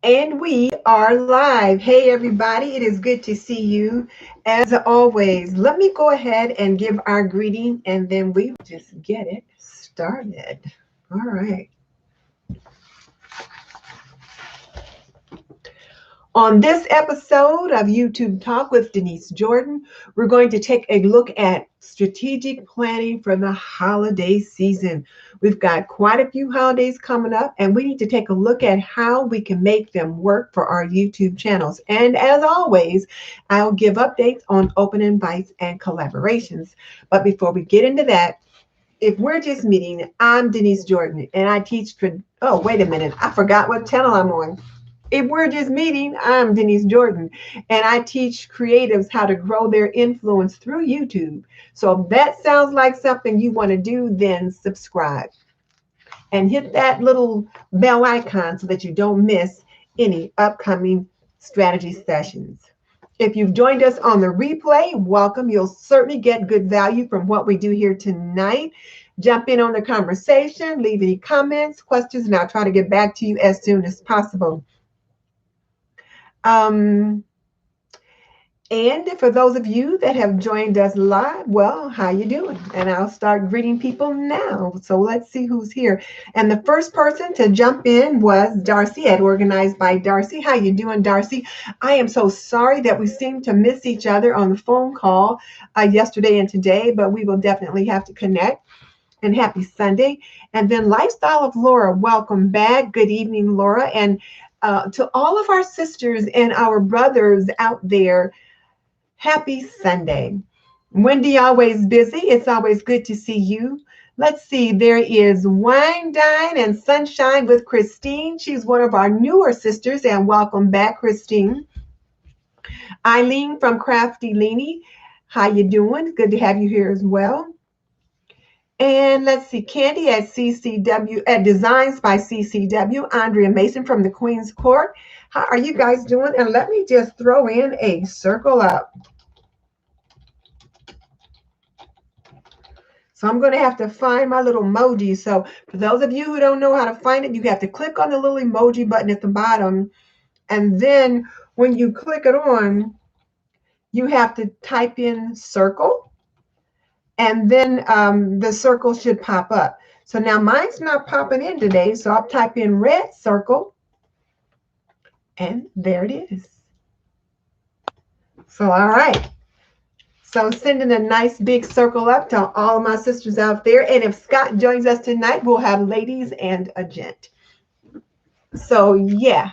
And we are live. Hey, everybody. It is good to see you as always. Let me go ahead and give our greeting and then we just get it started. All right. On this episode of YouTube Talk with Denise Jordan, we're going to take a look at strategic planning for the holiday season. We've got quite a few holidays coming up, and we need to take a look at how we can make them work for our YouTube channels. And as always, I'll give updates on open invites and collaborations. But before we get into that, if we're just meeting, I'm Denise Jordan, and I teach. Oh, wait a minute. I forgot what channel I'm on. If we're just meeting, I'm Denise Jordan, and I teach creatives how to grow their influence through YouTube. So if that sounds like something you want to do, then subscribe and hit that little bell icon so that you don't miss any upcoming strategy sessions. If you've joined us on the replay, welcome. You'll certainly get good value from what we do here tonight. Jump in on the conversation, leave any comments, questions, and I'll try to get back to you as soon as possible. And for those of you that have joined us live, well, how you doing? And I'll start greeting people now. So let's see who's here. And the first person to jump in was Darcy at Organized by Darcy. How you doing, Darcy? I am so sorry that we seem to miss each other on the phone call yesterday and today, but we will definitely have to connect. And happy Sunday. And then Lifestyle of Laura, welcome back. Good evening, Laura. And to all of our sisters and our brothers out there, happy Sunday. Wendy, always busy. It's always good to see you. Let's see, there is Wine, Dine, and Sunshine with Christine. She's one of our newer sisters, and welcome back, Christine. Eileen from Crafty Leanie, how you doing? Good to have you here as well. And let's see, Candy at CCW, at Designs by CCW, Andrea Mason from the Queen's Court. How are you guys doing? And let me just throw in a circle up. So I'm going to have to find my little emoji. So for those of you who don't know how to find it, you have to click on the little emoji button at the bottom. And then when you click it on, you have to type in circle. And then the circle should pop up. So now mine's not popping in today, so I'll type in red circle, and there it is. So, all right. So sending a nice big circle up to all of my sisters out there. And if Scott joins us tonight, we'll have ladies and a gent. So, yeah.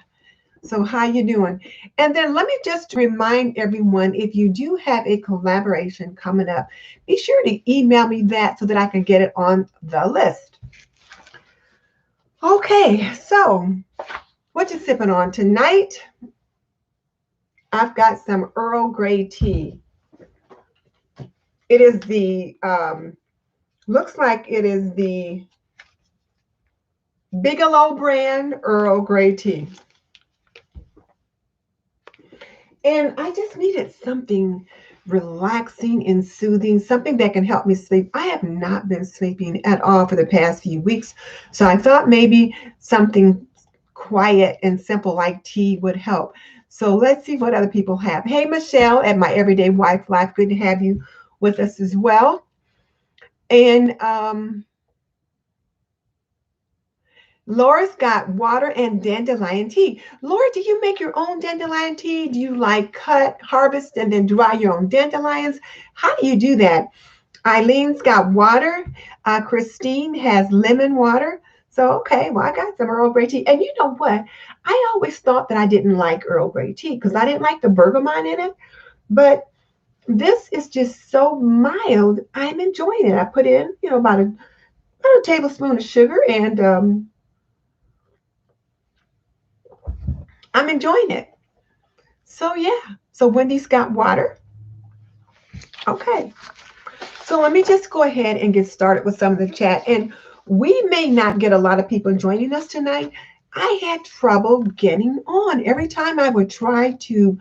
So how you doing? And then let me just remind everyone, if you do have a collaboration coming up, be sure to email me that so that I can get it on the list. Okay, so what you sipping on tonight? I've got some Earl Grey tea. It is the, looks like it is the Bigelow brand Earl Grey tea. And I just needed something relaxing and soothing, something that can help me sleep. I have not been sleeping at all for the past few weeks. So I thought maybe something quiet and simple like tea would help. So let's see what other people have. Hey, Michelle at My Everyday Wife Life. Good to have you with us as well. And Laura's got water and dandelion tea. Laura, do you make your own dandelion tea? Do you like cut, harvest, and then dry your own dandelions? How do you do that? Eileen's got water. Christine has lemon water. So, okay, well, I got some Earl Grey tea. And you know what? I always thought that I didn't like Earl Grey tea because I didn't like the bergamot in it. But this is just so mild. I'm enjoying it. I put in, about a tablespoon of sugar, and I'm enjoying it. So yeah, so Wendy's got water. Okay, so let me just go ahead and get started with some of the chat. And we may not get a lot of people joining us tonight. I had trouble getting on. Every time I would try to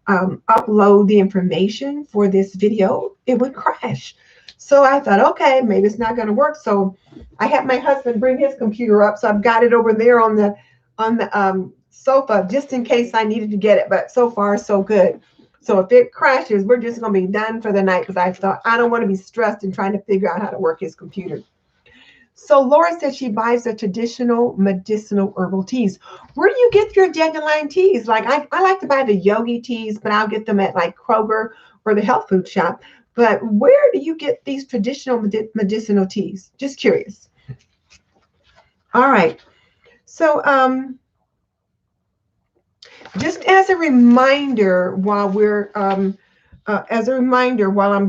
upload the information for this video, it would crash. So I thought, okay, maybe it's not going to work. So I had my husband bring his computer up. So I've got it over there on the sofa just in case I needed to get it, but so far so good. So if it crashes, we're just going to be done for the night because I thought I don't want to be stressed and trying to figure out how to work his computer. So Laura said she buys the traditional medicinal herbal teas. Where do you get your dandelion teas? Like I like to buy the yogi teas, but I'll get them at like Kroger or the health food shop. But where do you get these traditional medicinal teas? Just curious. All right. So just as a reminder, while I'm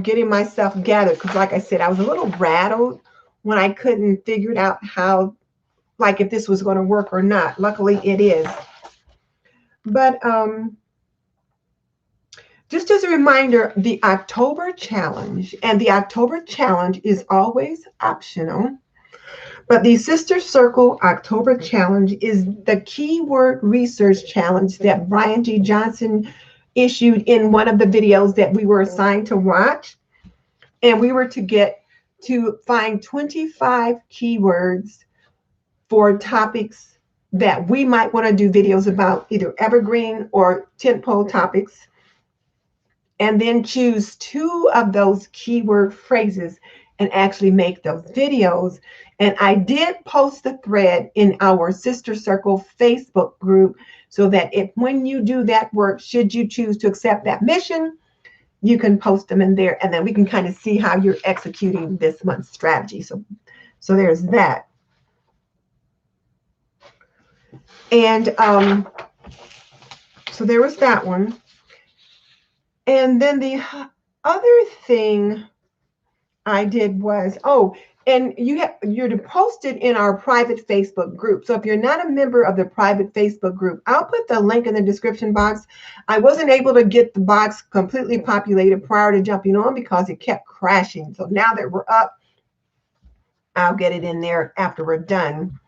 getting myself gathered, because like I said, I was a little rattled when I couldn't figure it out how, like if this was going to work or not. Luckily it is. But just as a reminder, the October challenge, and the October challenge is always optional. But the Sister Circle October Challenge is the keyword research challenge that Brian G. Johnson issued in one of the videos that we were assigned to watch. And we were to find 25 keywords for topics that we might want to do videos about, either evergreen or tentpole topics. And then choose 2 of those keyword phrases and actually make those videos. And I did post the thread in our Sister Circle Facebook group so that when you do that work, should you choose to accept that mission, you can post them in there, and then we can kind of see how you're executing this month's strategy. So there's that. And so there was that one. And then the other thing I did was, and you're to post it in our private Facebook group. So if you're not a member of the private Facebook group, I'll put the link in the description box. I wasn't able to get the box completely populated prior to jumping on because it kept crashing. So now that we're up, I'll get it in there after we're done.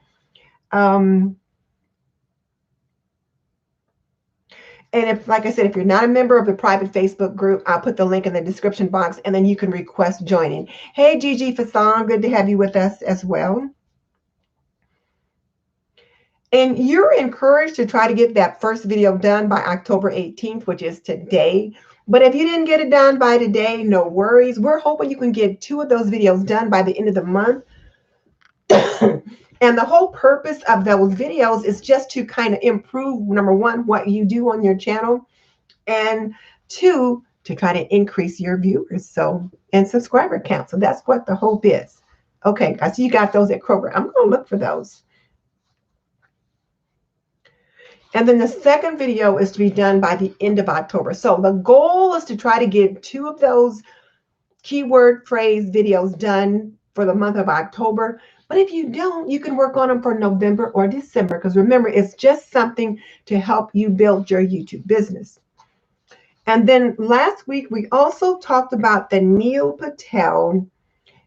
And if, like I said, if you're not a member of the private Facebook group, I'll put the link in the description box, and then you can request joining. Hey, Gigi Fasson, good to have you with us as well. And you're encouraged to try to get that first video done by October 18th, which is today. But if you didn't get it done by today, no worries. We're hoping you can get 2 of those videos done by the end of the month. And the whole purpose of those videos is just to kind of improve, number 1, what you do on your channel, and 2, to try to increase your viewers and subscriber count. So that's what the hope is. Okay, I see you got those at Kroger. I'm going to look for those. And then the second video is to be done by the end of October. So the goal is to try to get 2 of those keyword phrase videos done for the month of October. But if you don't, you can work on them for November or December, because remember, it's just something to help you build your YouTube business. And then last week, we also talked about the Neil Patel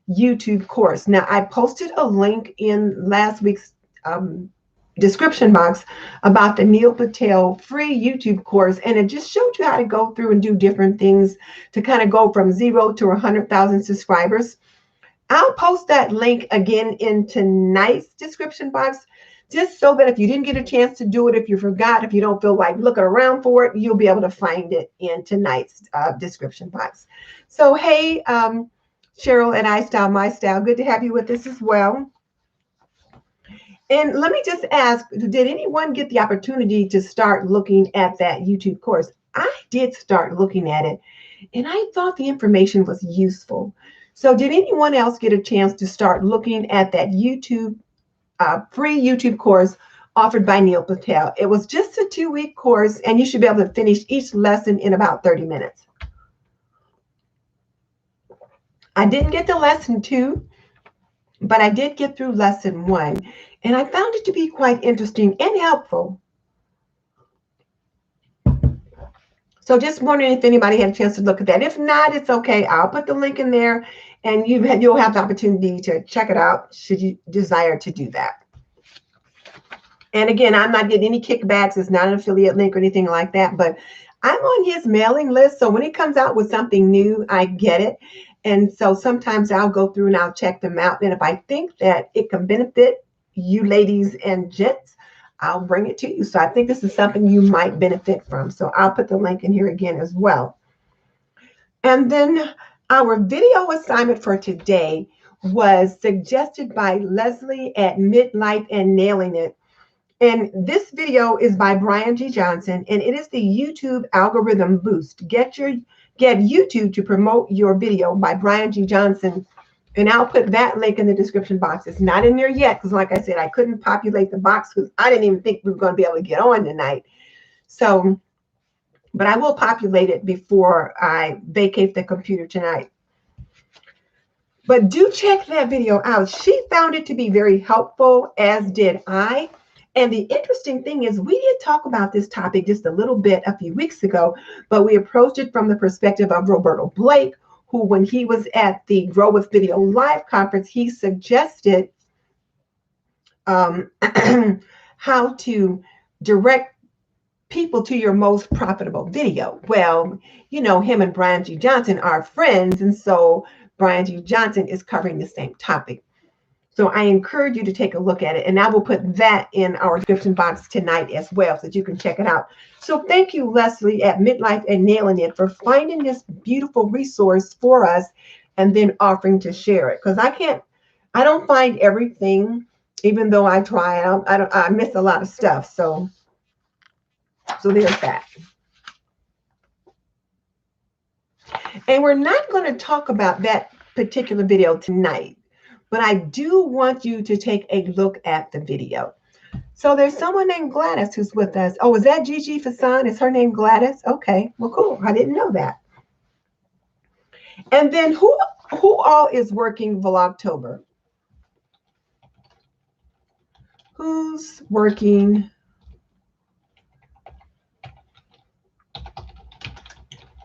YouTube course. Now, I posted a link in last week's description box about the Neil Patel free YouTube course, and it just showed you how to go through and do different things to kind of go from 0 to 100,000 subscribers. I'll post that link again in tonight's description box, just so that if you didn't get a chance to do it, if you forgot, if you don't feel like looking around for it, you'll be able to find it in tonight's description box. So, hey, Cheryl at IStyleMyStyle, good to have you with us as well. And let me just ask, did anyone get the opportunity to start looking at that YouTube course? I did start looking at it, and I thought the information was useful. So did anyone else get a chance to start looking at that free YouTube course offered by Neil Patel? It was just a 2-week course, and you should be able to finish each lesson in about 30 minutes. I didn't get to lesson 2, but I did get through lesson 1, and I found it to be quite interesting and helpful. So just wondering if anybody had a chance to look at that. If not, it's okay. I'll put the link in there, and you'll have the opportunity to check it out should you desire to do that. And again, I'm not getting any kickbacks. It's not an affiliate link or anything like that, but I'm on his mailing list. So when he comes out with something new, I get it. And so sometimes I'll go through and I'll check them out. And if I think that it can benefit you ladies and gents, I'll bring it to you. So I think this is something you might benefit from. So I'll put the link in here again as well. And then our video assignment for today was suggested by Leslie at Midlife and Nailing It. And this video is by Brian G. Johnson, and it is the YouTube algorithm boost. Get YouTube to promote your video by Brian G. Johnson. And I'll put that link in the description box. It's not in there yet because, like I said, I couldn't populate the box because I didn't even think we were going to be able to get on tonight. So, but I will populate it before I vacate the computer tonight. But do check that video out. She found it to be very helpful, as did I. And the interesting thing is we did talk about this topic just a little bit a few weeks ago, but we approached it from the perspective of Roberto Blake, who, when he was at the Grow with Video Live conference, he suggested how to direct people to your most profitable video. Well, you know, him and Brian G. Johnson are friends, and so Brian G. Johnson is covering the same topic. So I encourage you to take a look at it, and I will put that in our description box tonight as well so that you can check it out. So thank you, Leslie at Midlife and Nailing It, for finding this beautiful resource for us and then offering to share it. Because I don't find everything, even though I try. I miss a lot of stuff. So there's that. And we're not going to talk about that particular video tonight, but I do want you to take a look at the video. So there's someone named Gladys who's with us. Oh, is that Gigi Fasan? Is her name Gladys? Okay, well, cool. I didn't know that. And then who all is working Vlogtober? Who's working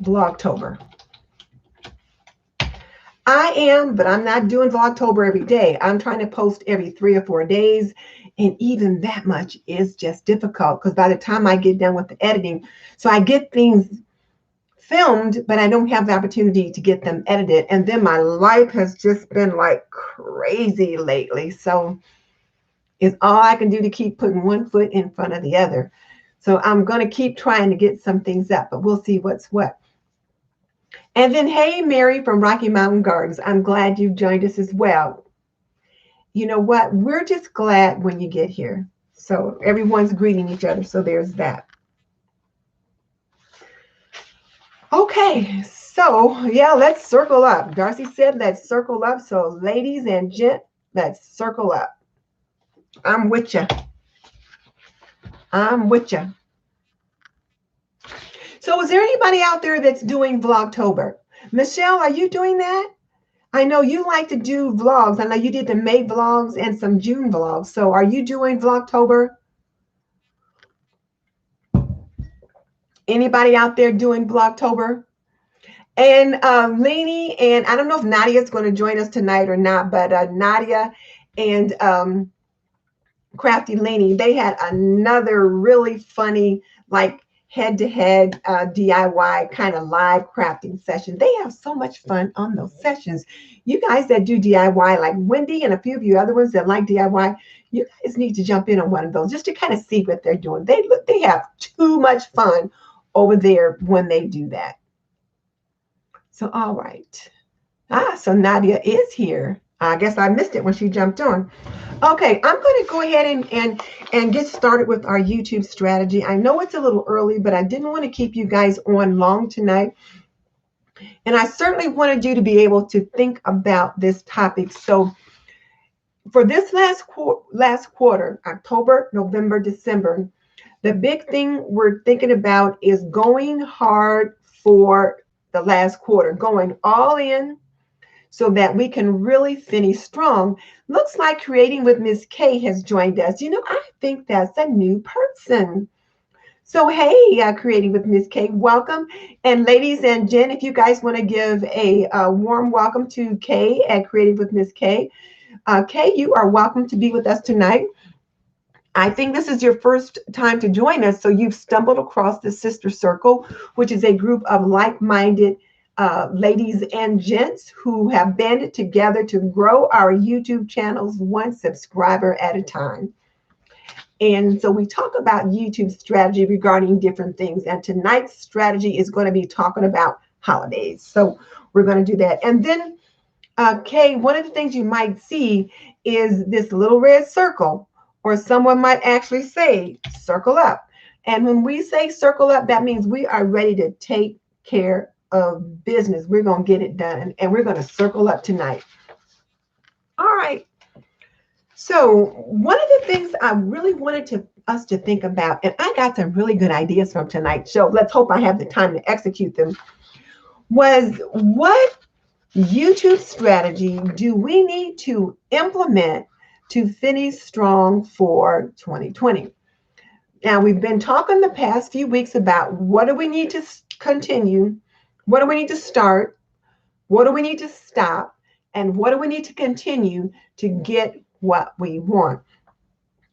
Vlogtober? I am, but I'm not doing Vlogtober every day. I'm trying to post every 3 or 4 days. And even that much is just difficult because by the time I get done with the editing, so I get things filmed, but I don't have the opportunity to get them edited. And then my life has just been like crazy lately. So it's all I can do to keep putting one foot in front of the other. So I'm going to keep trying to get some things up, but we'll see what's what. And then, hey, Mary from Rocky Mountain Gardens, I'm glad you've joined us as well. You know what? We're just glad when you get here. So everyone's greeting each other. So there's that. Okay. So, yeah, let's circle up. Darcy said, let's circle up. So ladies and gents, let's circle up. I'm with you. I'm with you. So is there anybody out there that's doing Vlogtober? Michelle, are you doing that? I know you like to do vlogs. I know you did the May vlogs and some June vlogs. So are you doing Vlogtober? Anybody out there doing Vlogtober? And Lainey, and I don't know if Nadia is going to join us tonight or not, but Nadia and Crafty Lainey, they had another really funny, like, head-to-head DIY kind of live crafting session. They have so much fun on those sessions. You guys that do DIY, like Wendy and a few of you other ones that like DIY, you guys need to jump in on one of those just to kind of see what they're doing. They have too much fun over there when they do that. So, all right. So Nadia is here. I guess I missed it when she jumped on. Okay, I'm going to go ahead and get started with our YouTube strategy. I know it's a little early, but I didn't want to keep you guys on long tonight. And I certainly wanted you to be able to think about this topic. So for this last quarter, October, November, December, the big thing we're thinking about is going hard for the last quarter, going all in, so that we can really finish strong. Looks like Creating with Miss K has joined us. You know, I think that's a new person. So, hey, Creating with Miss K, welcome. And ladies and Jen, if you guys want to give a warm welcome to Kay at Creating with Miss K. Kay, you are welcome to be with us tonight. I think this is your first time to join us, so you've stumbled across the Sister Circle, which is a group of like-minded ladies and gents who have banded together to grow our YouTube channels one subscriber at a time. And so we talk about YouTube strategy regarding different things. And tonight's strategy is going to be talking about holidays. So we're going to do that. And then, Kay, one of the things you might see is this little red circle, or someone might actually say circle up. And when we say circle up, that means we are ready to take care of business. We're going to get it done. And we're going to circle up tonight. All right. So one of the things I really wanted us to think about, and I got some really good ideas from tonight's show, let's hope I have the time to execute them, was what YouTube strategy do we need to implement to finish strong for 2020? Now, we've been talking the past few weeks about what do we need to continue, what do we need to start, what do we need to stop, and what do we need to continue to get what we want.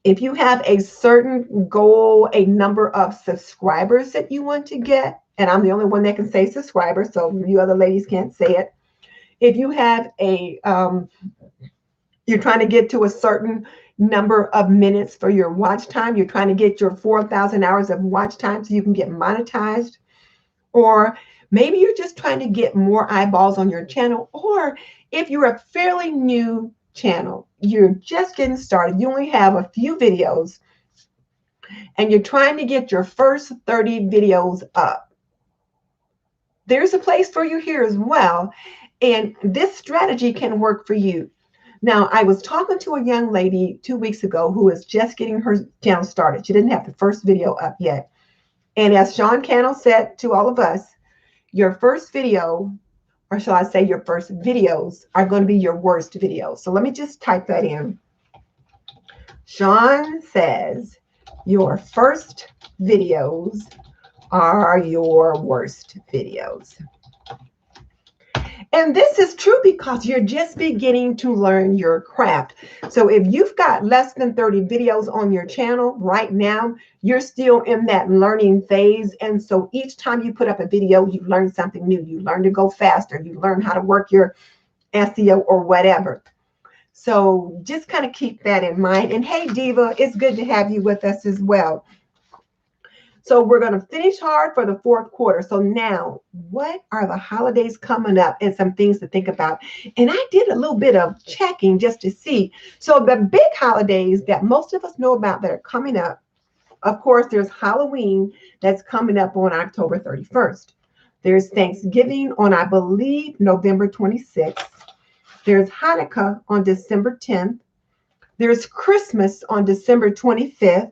If you have a certain goal, a number of subscribers that you want to get, and I'm the only one that can say subscribers, so you other ladies can't say it. If you have you're trying to get to a certain number of minutes for your watch time, you're trying to get your 4,000 hours of watch time so you can get monetized, or maybe you're just trying to get more eyeballs on your channel, or if you're a fairly new channel, you're just getting started, you only have a few videos, and you're trying to get your first 30 videos up. There's a place for you here as well, and this strategy can work for you. Now, I was talking to a young lady 2 weeks ago who was just getting her channel started. She didn't have the first video up yet. And as Sean Cannell said to all of us, your first video, or shall I say your first videos, are going to be your worst videos. So let me just type that in. Sean says your first videos are your worst videos. And this is true because you're just beginning to learn your craft. So if you've got less than 30 videos on your channel right now, you're still in that learning phase. And so each time you put up a video, you learn something new. You learn to go faster. You learn how to work your SEO or whatever. So just kind of keep that in mind. And hey, Diva, it's good to have you with us as well. So we're going to finish hard for the fourth quarter. So now, what are the holidays coming up and some things to think about? And I did a little bit of checking just to see. So the big holidays that most of us know about that are coming up, of course, there's Halloween that's coming up on October 31st. There's Thanksgiving on, I believe, November 26th. There's Hanukkah on December 10th. There's Christmas on December 25th.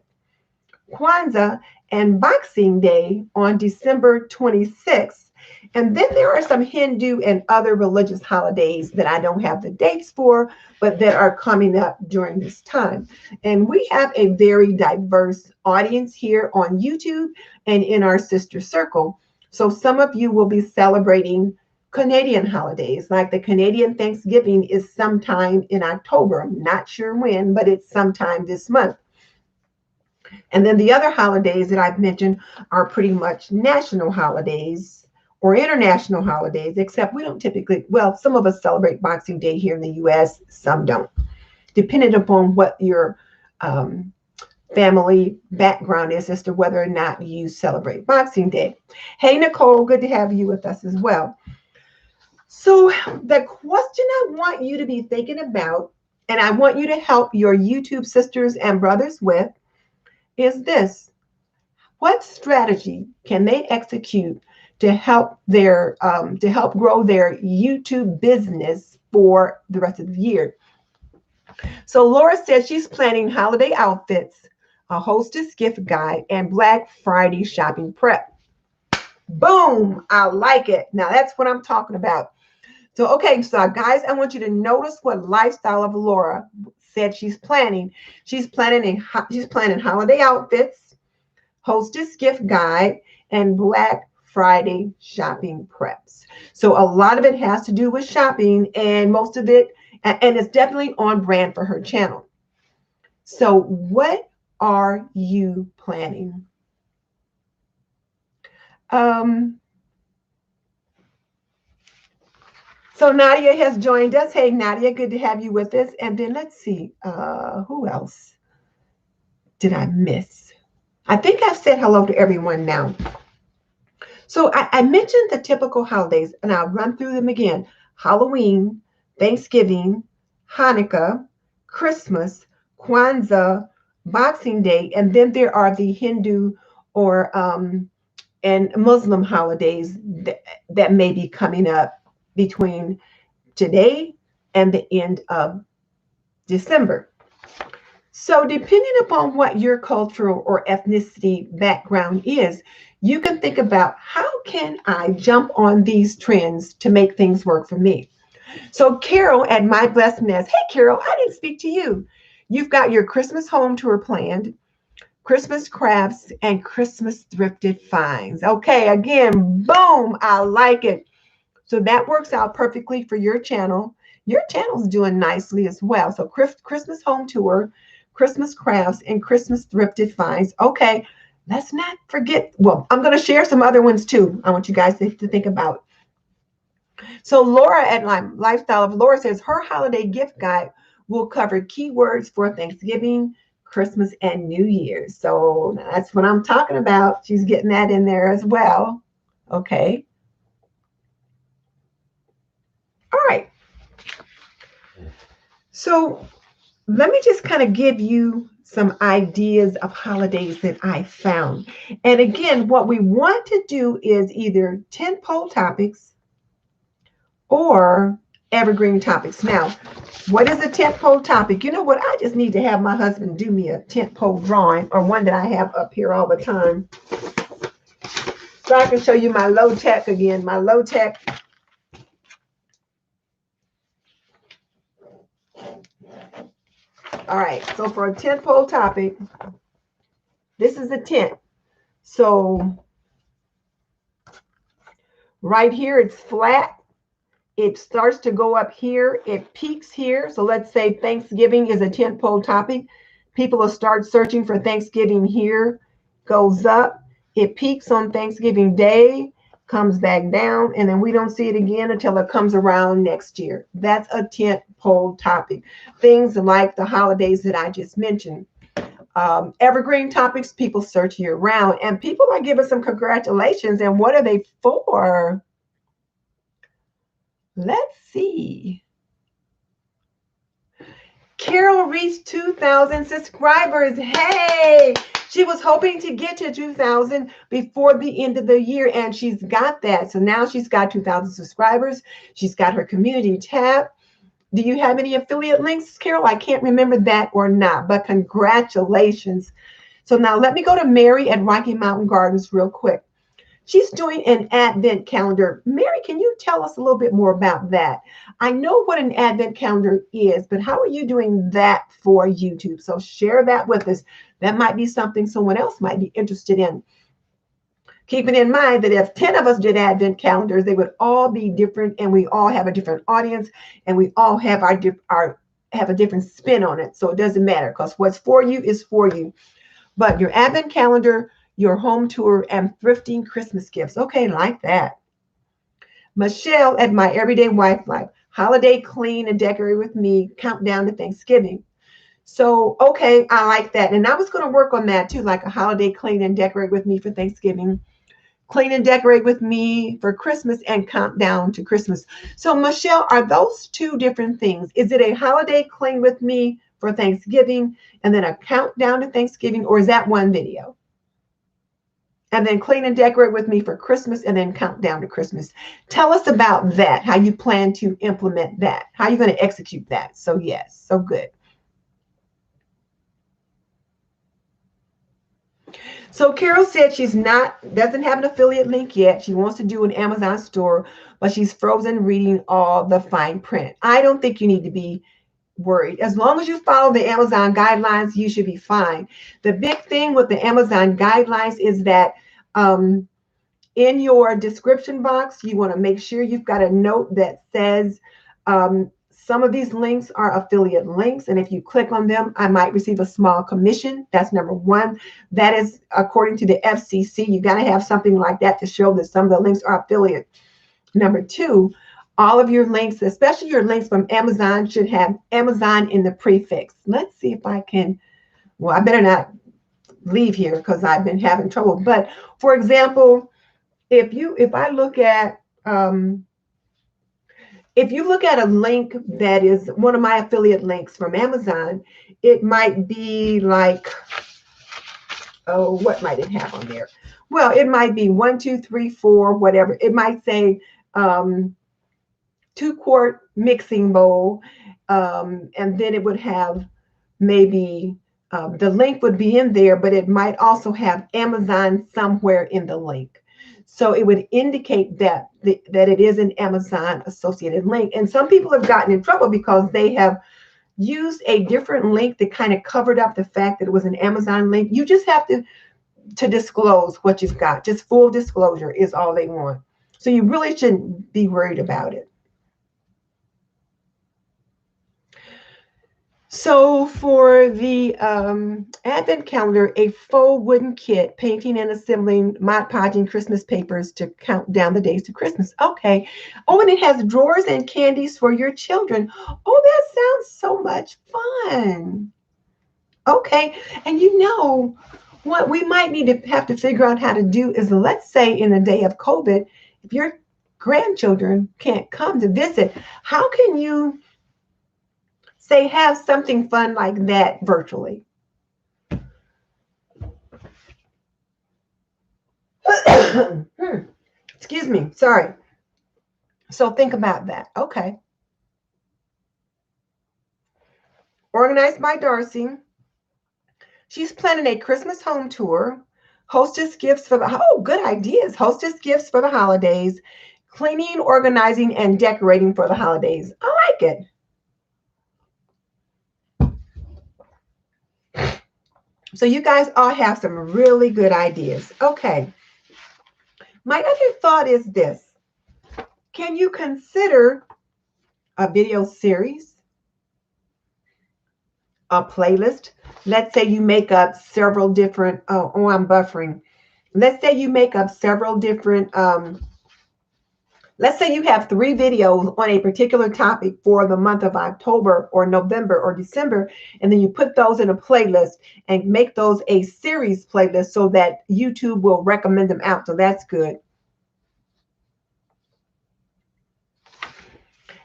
Kwanzaa and Boxing Day on December 26th. And then there are some Hindu and other religious holidays that I don't have the dates for, but that are coming up during this time. And we have a very diverse audience here on YouTube and in our sister circle. So some of you will be celebrating Canadian holidays, like the Canadian Thanksgiving is sometime in October. I'm not sure when, but it's sometime this month. And then the other holidays that I've mentioned are pretty much national holidays or international holidays, except we don't typically, well, some of us celebrate Boxing Day here in the U.S., some don't, depending upon what your family background is as to whether or not you celebrate Boxing Day. Hey, Nicole, good to have you with us as well. So the question I want you to be thinking about, and I want you to help your YouTube sisters and brothers with, is this: what strategy can they execute to help grow their YouTube business for the rest of the year? So Laura says she's planning holiday outfits, a hostess gift guide, and Black Friday shopping prep. Boom! I like it. Now that's what I'm talking about. So, okay, so guys, I want you to notice what Lifestyle of Laura said she's planning. She's planning holiday outfits, hostess gift guide, and Black Friday shopping preps. So a lot of it has to do with shopping, and most of it, and it's definitely on brand for her channel. So what are you planning? So Nadia has joined us. Hey, Nadia, good to have you with us. And then let's see, who else? did I miss? I think I've said hello to everyone now. So I mentioned the typical holidays, and I'll run through them again. Halloween, Thanksgiving, Hanukkah, Christmas, Kwanzaa, Boxing Day, and then there are the Hindu or and Muslim holidays that may be coming up between today and the end of December. So depending upon what your cultural or ethnicity background is, you can think about how can I jump on these trends to make things work for me. So Carol at My Blessed Mess, hey Carol, I didn't speak to you. You've got your Christmas home tour planned, Christmas crafts, and Christmas thrifted finds. Okay, again, boom, I like it. So that works out perfectly for your channel. Your channel's doing nicely as well. So Christmas home tour, Christmas crafts, and Christmas thrifted finds. Okay, let's not forget. Well, I'm going to share some other ones too. I want you guys to think about. So Laura at Lifestyle of Laura says her holiday gift guide will cover keywords for Thanksgiving, Christmas, and New Year's. So that's what I'm talking about. She's getting that in there as well. Okay. All right. So let me just kind of give you some ideas of holidays that I found. And again, what we want to do is either tentpole topics or evergreen topics. Now, what is a tentpole topic? You know what? I just need to have my husband do me a tentpole drawing, or one that I have up here all the time, so I can show you my low tech again. My low tech. All right, so for a tentpole topic, this is a tent. So right here, it's flat. It starts to go up here. It peaks here. So let's say Thanksgiving is a tentpole topic. People will start searching for Thanksgiving here, goes up. It peaks on Thanksgiving Day, comes back down, and then we don't see it again until it comes around next year. That's a tentpole topic. Things like the holidays that I just mentioned. Evergreen topics, people search year round, and people are giving some congratulations. And what are they for? Let's see. Carol reached 2,000 subscribers. Hey, she was hoping to get to 2,000 before the end of the year, and she's got that. So now she's got 2,000 subscribers. She's got her community tab. Do you have any affiliate links, Carol? I can't remember that or not, but congratulations. So now let me go to Mary at Rocky Mountain Gardens real quick. She's doing an advent calendar. Mary, can you tell us a little bit more about that? I know what an advent calendar is, but how are you doing that for YouTube? So share that with us. That might be something someone else might be interested in. Keeping in mind that if 10 of us did advent calendars, they would all be different, and we all have a different audience, and we all have have a different spin on it. So it doesn't matter, because what's for you is for you. But your advent calendar, your home tour, and thrifting Christmas gifts. Okay, like that. Michelle at My Everyday Wife Life. Holiday clean and decorate with me. Countdown to Thanksgiving. So, okay, I like that. And I was going to work on that too, like a holiday clean and decorate with me for Thanksgiving. Clean and decorate with me for Christmas, and countdown to Christmas. So, Michelle, are those two different things? Is it a holiday clean with me for Thanksgiving and then a countdown to Thanksgiving, or is that one video? And then clean and decorate with me for Christmas, and then countdown to Christmas. Tell us about that, how you plan to implement that, how you're going to execute that. So yes, so good. So Carol said she's doesn't have an affiliate link yet. She wants to do an Amazon store, but she's frozen reading all the fine print. I don't think you need to be worried. As long as you follow the Amazon guidelines, you should be fine. The big thing with the Amazon guidelines is that in your description box, you want to make sure you've got a note that says some of these links are affiliate links, and if you click on them, I might receive a small commission. That's number one. That is according to the FCC. You got to have something like that to show that some of the links are affiliate. Number two, all of your links, especially your links from Amazon, should have Amazon in the prefix. Let's see if I can, well, I better not leave here because I've been having trouble. But for example, if I look at if you look at a link that is one of my affiliate links from Amazon, it might be like, oh, what might it have on there? Well, it might be 1, 2, 3, 4, whatever. It might say 2-quart mixing bowl, and then it would have maybe the link would be in there, but it might also have Amazon somewhere in the link. So it would indicate that that it is an Amazon associated link. And some people have gotten in trouble because they have used a different link that kind of covered up the fact that it was an Amazon link. You just have to disclose what you've got. Just full disclosure is all they want. So you really shouldn't be worried about it. So for the Advent calendar, a faux wooden kit, painting and assembling Mod Podging Christmas papers to count down the days to Christmas. Okay. Oh, and it has drawers and candies for your children. Oh, that sounds so much fun. Okay. And you know, what we might need to have to figure out how to do is, let's say in the day of COVID, if your grandchildren can't come to visit, how can you say have something fun like that virtually? Excuse me, sorry. So think about that. Okay. Organized by Darcy. She's planning a Christmas home tour. Hostess gifts for the, oh, good ideas. Hostess gifts for the holidays. Cleaning, organizing, and decorating for the holidays. I like it. So you guys all have some really good ideas. Okay. My other thought is this. Can you consider a video series, a playlist? Let's say you make up several different, oh, I'm buffering. Let's say you make up several different, let's say you have 3 videos on a particular topic for the month of October or November or December, and then you put those in a playlist and make those a series playlist so that YouTube will recommend them out. So that's good.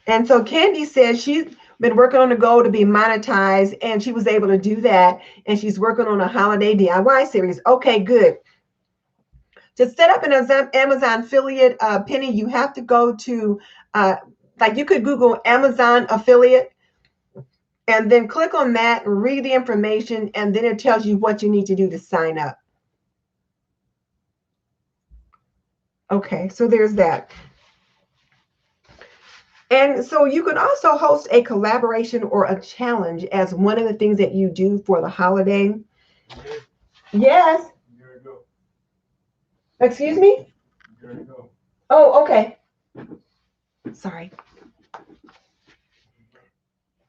And so Candy says she's been working on a goal to be monetized, and she was able to do that. And she's working on a holiday DIY series. Okay, good. To set up an Amazon affiliate, Penny, you have to go to, like you could Google Amazon affiliate and then click on that and read the information, and then it tells you what you need to do to sign up. Okay, so there's that. And so you can also host a collaboration or a challenge as one of the things that you do for the holiday. Yes. Excuse me? Oh, okay. Sorry.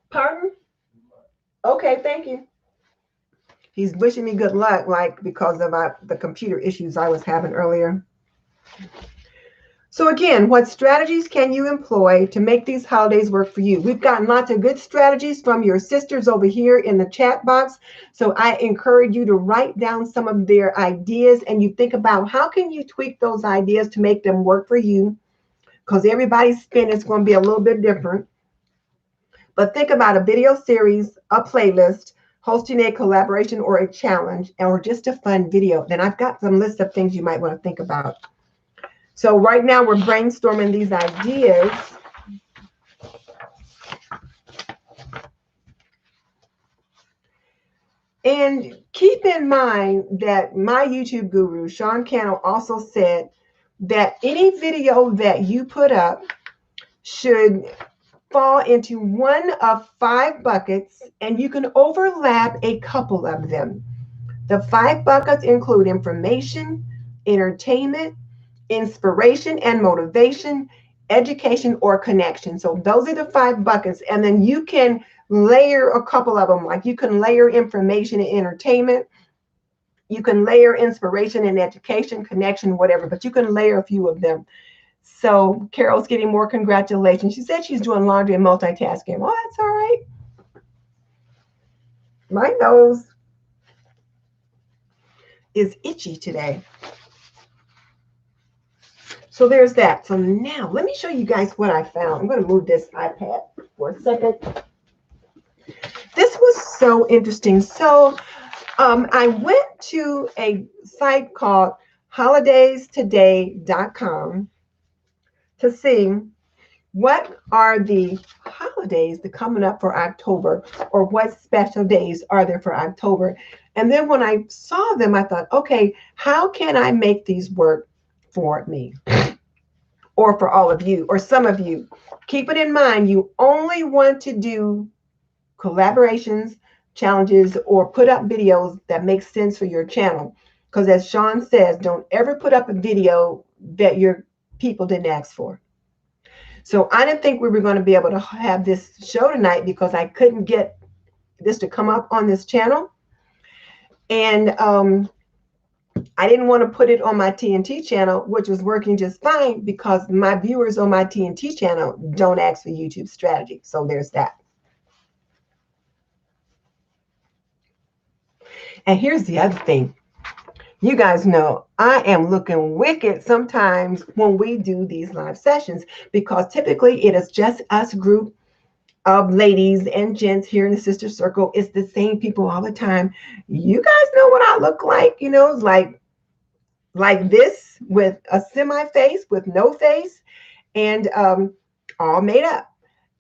Pardon? Okay, thank you. He's wishing me good luck, like because of the computer issues I was having earlier. So again, what strategies can you employ to make these holidays work for you? We've gotten lots of good strategies from your sisters over here in the chat box. So I encourage you to write down some of their ideas, and you think about how can you tweak those ideas to make them work for you, because everybody's spin is going to be a little bit different. But think about a video series, a playlist, hosting a collaboration or a challenge, or just a fun video. Then I've got some list of things you might want to think about. So right now we're brainstorming these ideas. And keep in mind that my YouTube guru, Sean Cannell, also said that any video that you put up should fall into one of 5 buckets, and you can overlap a couple of them. The 5 buckets include information, entertainment, inspiration and motivation, education, or connection. So those are the 5 buckets. And then you can layer a couple of them. Like you can layer information and entertainment. You can layer inspiration and education, connection, whatever, but you can layer a few of them. So Carol's getting more congratulations. She said she's doing laundry and multitasking. Well, that's all right. Mine knows. is itchy today. So there's that. So now let me show you guys what I found. I'm going to move this iPad for a second. This was so interesting. So I went to a site called holidaystoday.com to see what are the holidays that coming up for October, or what special days are there for October. And then when I saw them, I thought, okay, how can I make these work for me or for all of you or some of you? Keep it in mind, you only want to do collaborations, challenges, or put up videos that make sense for your channel. Because as Sean says, don't ever put up a video that your people didn't ask for. So I didn't think we were going to be able to have this show tonight because I couldn't get this to come up on this channel. And I didn't want to put it on my TNT channel, which was working just fine because my viewers on my TNT channel don't ask for YouTube strategy. So there's that. And here's the other thing. You guys know I am looking wicked sometimes when we do these live sessions, because typically it is just us group of ladies and gents here in the sister circle. It's the same people all the time. You guys know what I look like, you know, like this with a semi face, with no face, and all made up.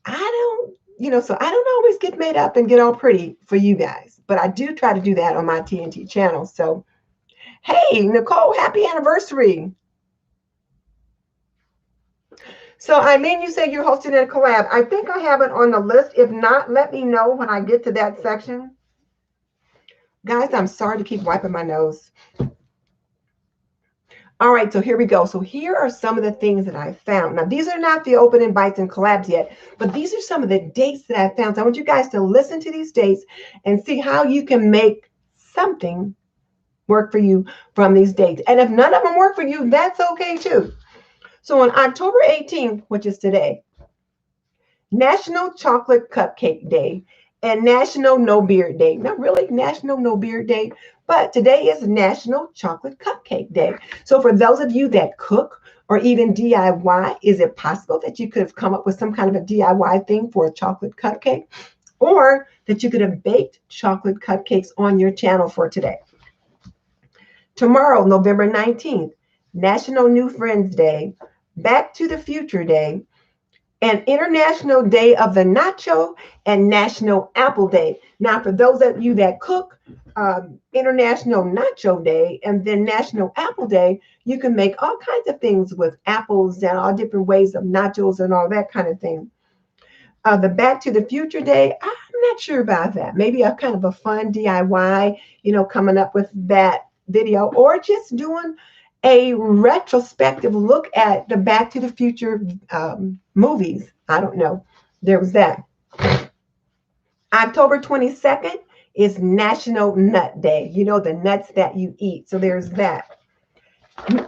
I don't, you know, so I don't always get made up and get all pretty for you guys, but I do try to do that on my TNT channel. So hey, Nicole, happy anniversary. So Eileen, you said you're hosting a collab. I think I have it on the list. If not, let me know when I get to that section. Guys, I'm sorry to keep wiping my nose. All right, so here we go. So here are some of the things that I found. Now, these are not the open invites and collabs yet, but these are some of the dates that I found. So I want you guys to listen to these dates and see how you can make something work for you from these dates. And if none of them work for you, that's okay too. So on October 18th, which is today, National Chocolate Cupcake Day and National No Beard Day. Not really National No Beard Day, but today is National Chocolate Cupcake Day. So for those of you that cook or even DIY, is it possible that you could have come up with some kind of a DIY thing for a chocolate cupcake, or that you could have baked chocolate cupcakes on your channel for today? Tomorrow, November 19th, National New Friends Day, Back to the Future Day, and International Day of the Nacho, and National Apple Day. Now, for those of you that cook, International Nacho Day and then National Apple Day, you can make all kinds of things with apples and all different ways of nachos and all that kind of thing. The Back to the Future Day, I'm not sure about that. Maybe a kind of a fun DIY, you know, coming up with that video, or just doing a retrospective look at the Back to the Future movies. I don't know. There was that. October 22nd is National Nut Day. You know, the nuts that you eat. So there's that.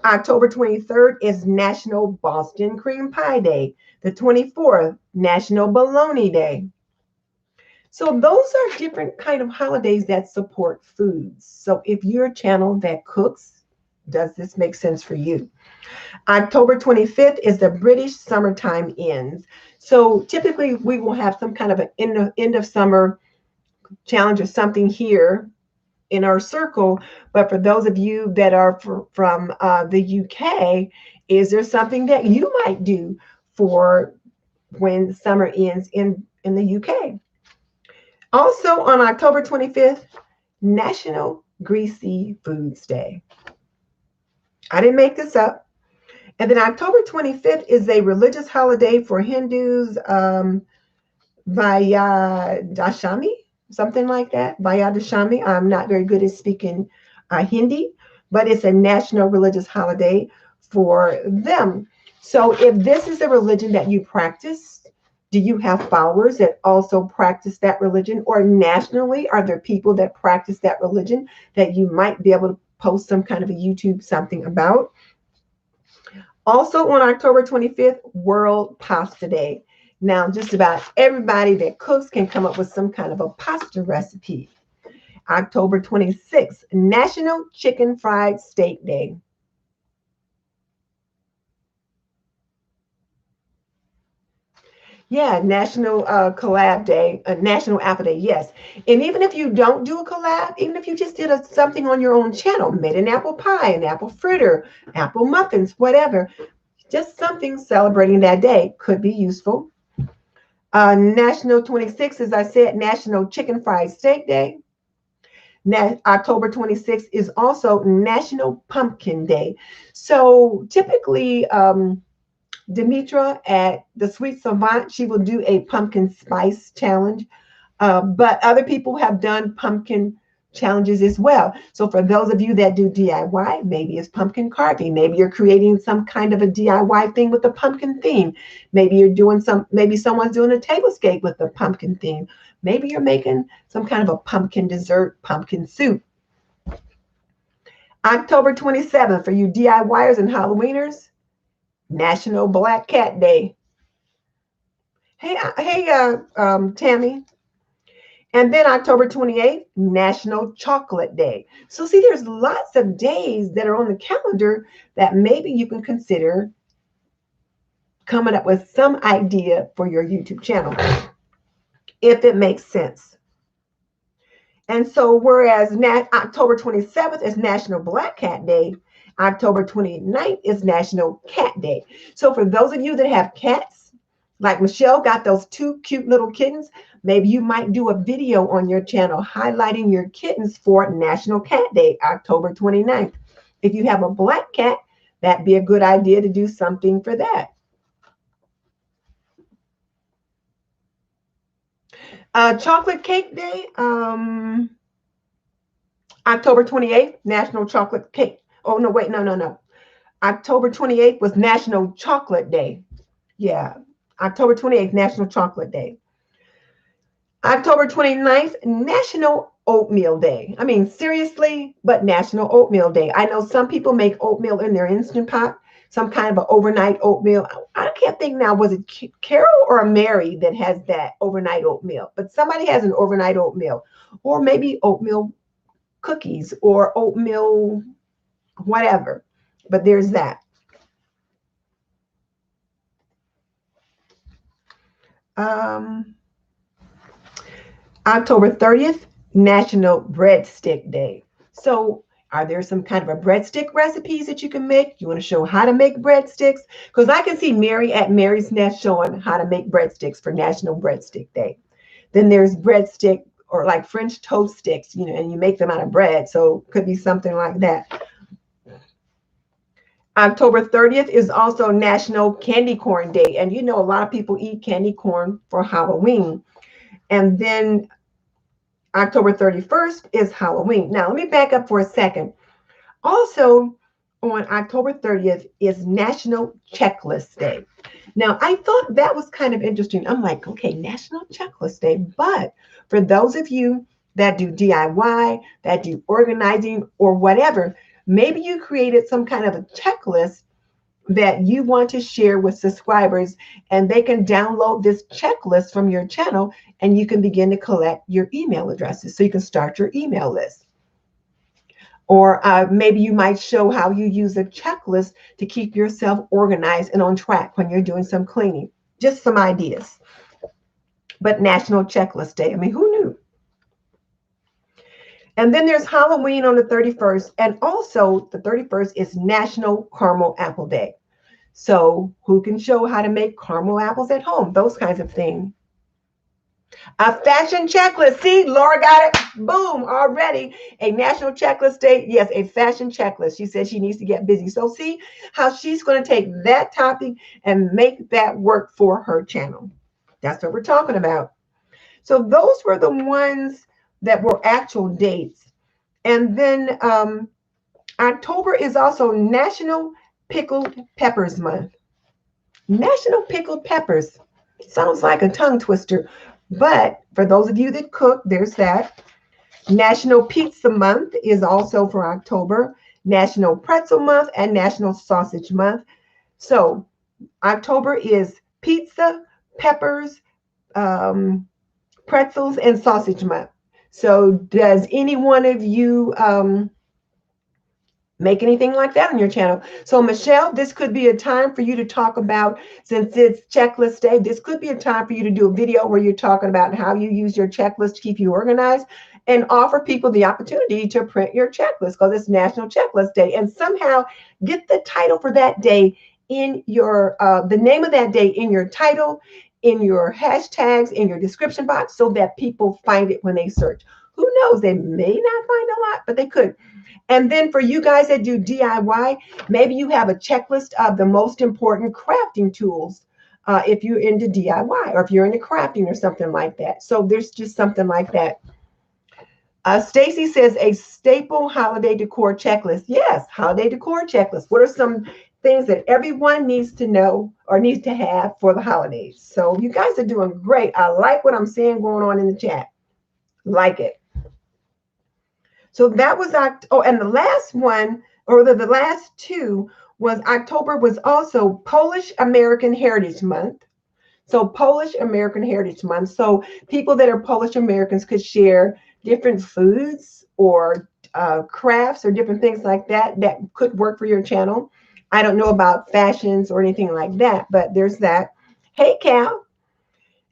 October 23rd is National Boston Cream Pie Day. The 24th, National Bologna Day. So those are different kind of holidays that support foods. So if you're a channel that cooks, does this make sense for you? October 25th is the British Summertime Ends. So typically we will have some kind of an end of summer challenge or something here in our circle. But for those of you that are from the UK, is there something that you might do for when summer ends in the UK? Also on October 25th, National Greasy Foods Day. I didn't make this up. And then October 25th is a religious holiday for Hindus, Vayadashami, something like that. Vayadashami. I'm not very good at speaking Hindi, but it's a national religious holiday for them. So if this is a religion that you practice, do you have followers that also practice that religion? Or nationally, are there people that practice that religion that you might be able to post some kind of a YouTube something about? Also on October 25th, World Pasta Day. Now, just about everybody that cooks can come up with some kind of a pasta recipe. October 26th, National Chicken Fried Steak Day. Yeah, National Collab Day, National Apple Day, yes. And even if you don't do a collab, even if you just did something on your own channel, made an apple pie, an apple fritter, apple muffins, whatever, just something celebrating that day could be useful. National 26th, as I said, National Chicken Fried Steak Day. October 26th is also National Pumpkin Day. So typically, Demetra at the Sweet Savant, she will do a pumpkin spice challenge. But other people have done pumpkin challenges as well. So for those of you that do DIY, maybe it's pumpkin carving. Maybe you're creating some kind of a DIY thing with a pumpkin theme. Maybe you're doing maybe someone's doing a tablescape with a pumpkin theme. Maybe you're making some kind of a pumpkin dessert, pumpkin soup. October 27th, for you DIYers and Halloweeners, National Black Cat Day. Hey, Tammy. And then October 28th, National Chocolate Day. So see, there's lots of days that are on the calendar that maybe you can consider coming up with some idea for your YouTube channel, if it makes sense. And so whereas October 27th is National Black Cat Day, October 29th is National Cat Day. So for those of you that have cats, like Michelle got those 2 cute little kittens, maybe you might do a video on your channel highlighting your kittens for National Cat Day, October 29th. If you have a black cat, that'd be a good idea to do something for that. Chocolate Cake Day, October 28th, National Chocolate Cake. Oh, no, wait, no. October 28th was National Chocolate Day. Yeah, October 28th, National Chocolate Day. October 29th, National Oatmeal Day. I mean, seriously, but National Oatmeal Day. I know some people make oatmeal in their Instant Pot, some kind of an overnight oatmeal. I can't think now, was it Carol or Mary that has that overnight oatmeal? But somebody has an overnight oatmeal, or maybe oatmeal cookies or oatmeal whatever. But there's that. October 30th, National Breadstick Day. So are there some kind of a breadstick recipes that you can make? You want to show how to make breadsticks? Because I can see Mary at Mary's Nest showing how to make breadsticks for National Breadstick Day. Then there's breadstick or like French toast sticks, you know, and you make them out of bread. So it could be something like that. October 30th is also National Candy Corn Day. And you know, a lot of people eat candy corn for Halloween. And then October 31st is Halloween. Now, let me back up for a second. Also, on October 30th is National Checklist Day. Now, I thought that was kind of interesting. I'm like, okay, National Checklist Day. But for those of you that do DIY, that do organizing or whatever, maybe you created some kind of a checklist that you want to share with subscribers, and they can download this checklist from your channel, and you can begin to collect your email addresses so you can start your email list. Or maybe you might show how you use a checklist to keep yourself organized and on track when you're doing some cleaning. Just some ideas. But National Checklist Day, I mean, who knew? And then there's Halloween on the 31st, and also the 31st is National Caramel Apple Day. So who can show how to make caramel apples at home? Those kinds of things. A fashion checklist. See, Laura got it. Boom, already. A National Checklist Day. Yes, a fashion checklist. She said she needs to get busy. So see how she's going to take that topic and make that work for her channel. That's what we're talking about. So those were the ones that were actual dates. And then October is also National Pickled Peppers Month. National Pickled Peppers. Sounds like a tongue twister. But for those of you that cook, there's that. National Pizza Month is also for October. National Pretzel Month and National Sausage Month. So October is pizza, peppers, pretzels, and sausage month. So does any one of you make anything like that on your channel? So Michelle, this could be a time for you to talk about, since it's checklist day, this could be a time for you to do a video where you're talking about how you use your checklist to keep you organized, and offer people the opportunity to print your checklist, because it's National Checklist Day, and somehow get the title for that day in your, the name of that day in your title, in your hashtags, in your description box, so that people find it when they search. Who knows, they may not find a lot, but they could. And then for you guys that do DIY, maybe you have a checklist of the most important crafting tools, if you're into DIY, or if you're into crafting or something like that. So there's just something like that. Stacy says a staple holiday decor checklist. Yes, holiday decor checklist. What are some things that everyone needs to know or needs to have for the holidays? So you guys are doing great. I like what I'm seeing going on in the chat. Like it. So that was oh, and the last one, or the last two, was October was also Polish American Heritage Month. So Polish American Heritage Month. So people that are Polish Americans could share different foods or crafts or different things like that that could work for your channel. I don't know about fashions or anything like that, but there's that. Hey, Cal.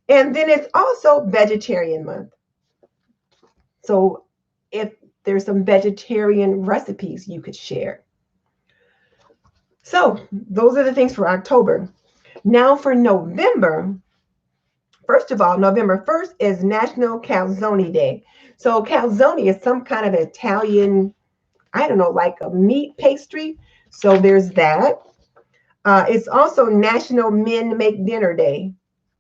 And then it's also Vegetarian Month. So if there's some vegetarian recipes you could share. So those are the things for October. Now for November, first of all, November 1st is National Calzone Day. So calzone is some kind of Italian, I don't know, like a meat pastry. So there's that. It's also National Men Make Dinner Day,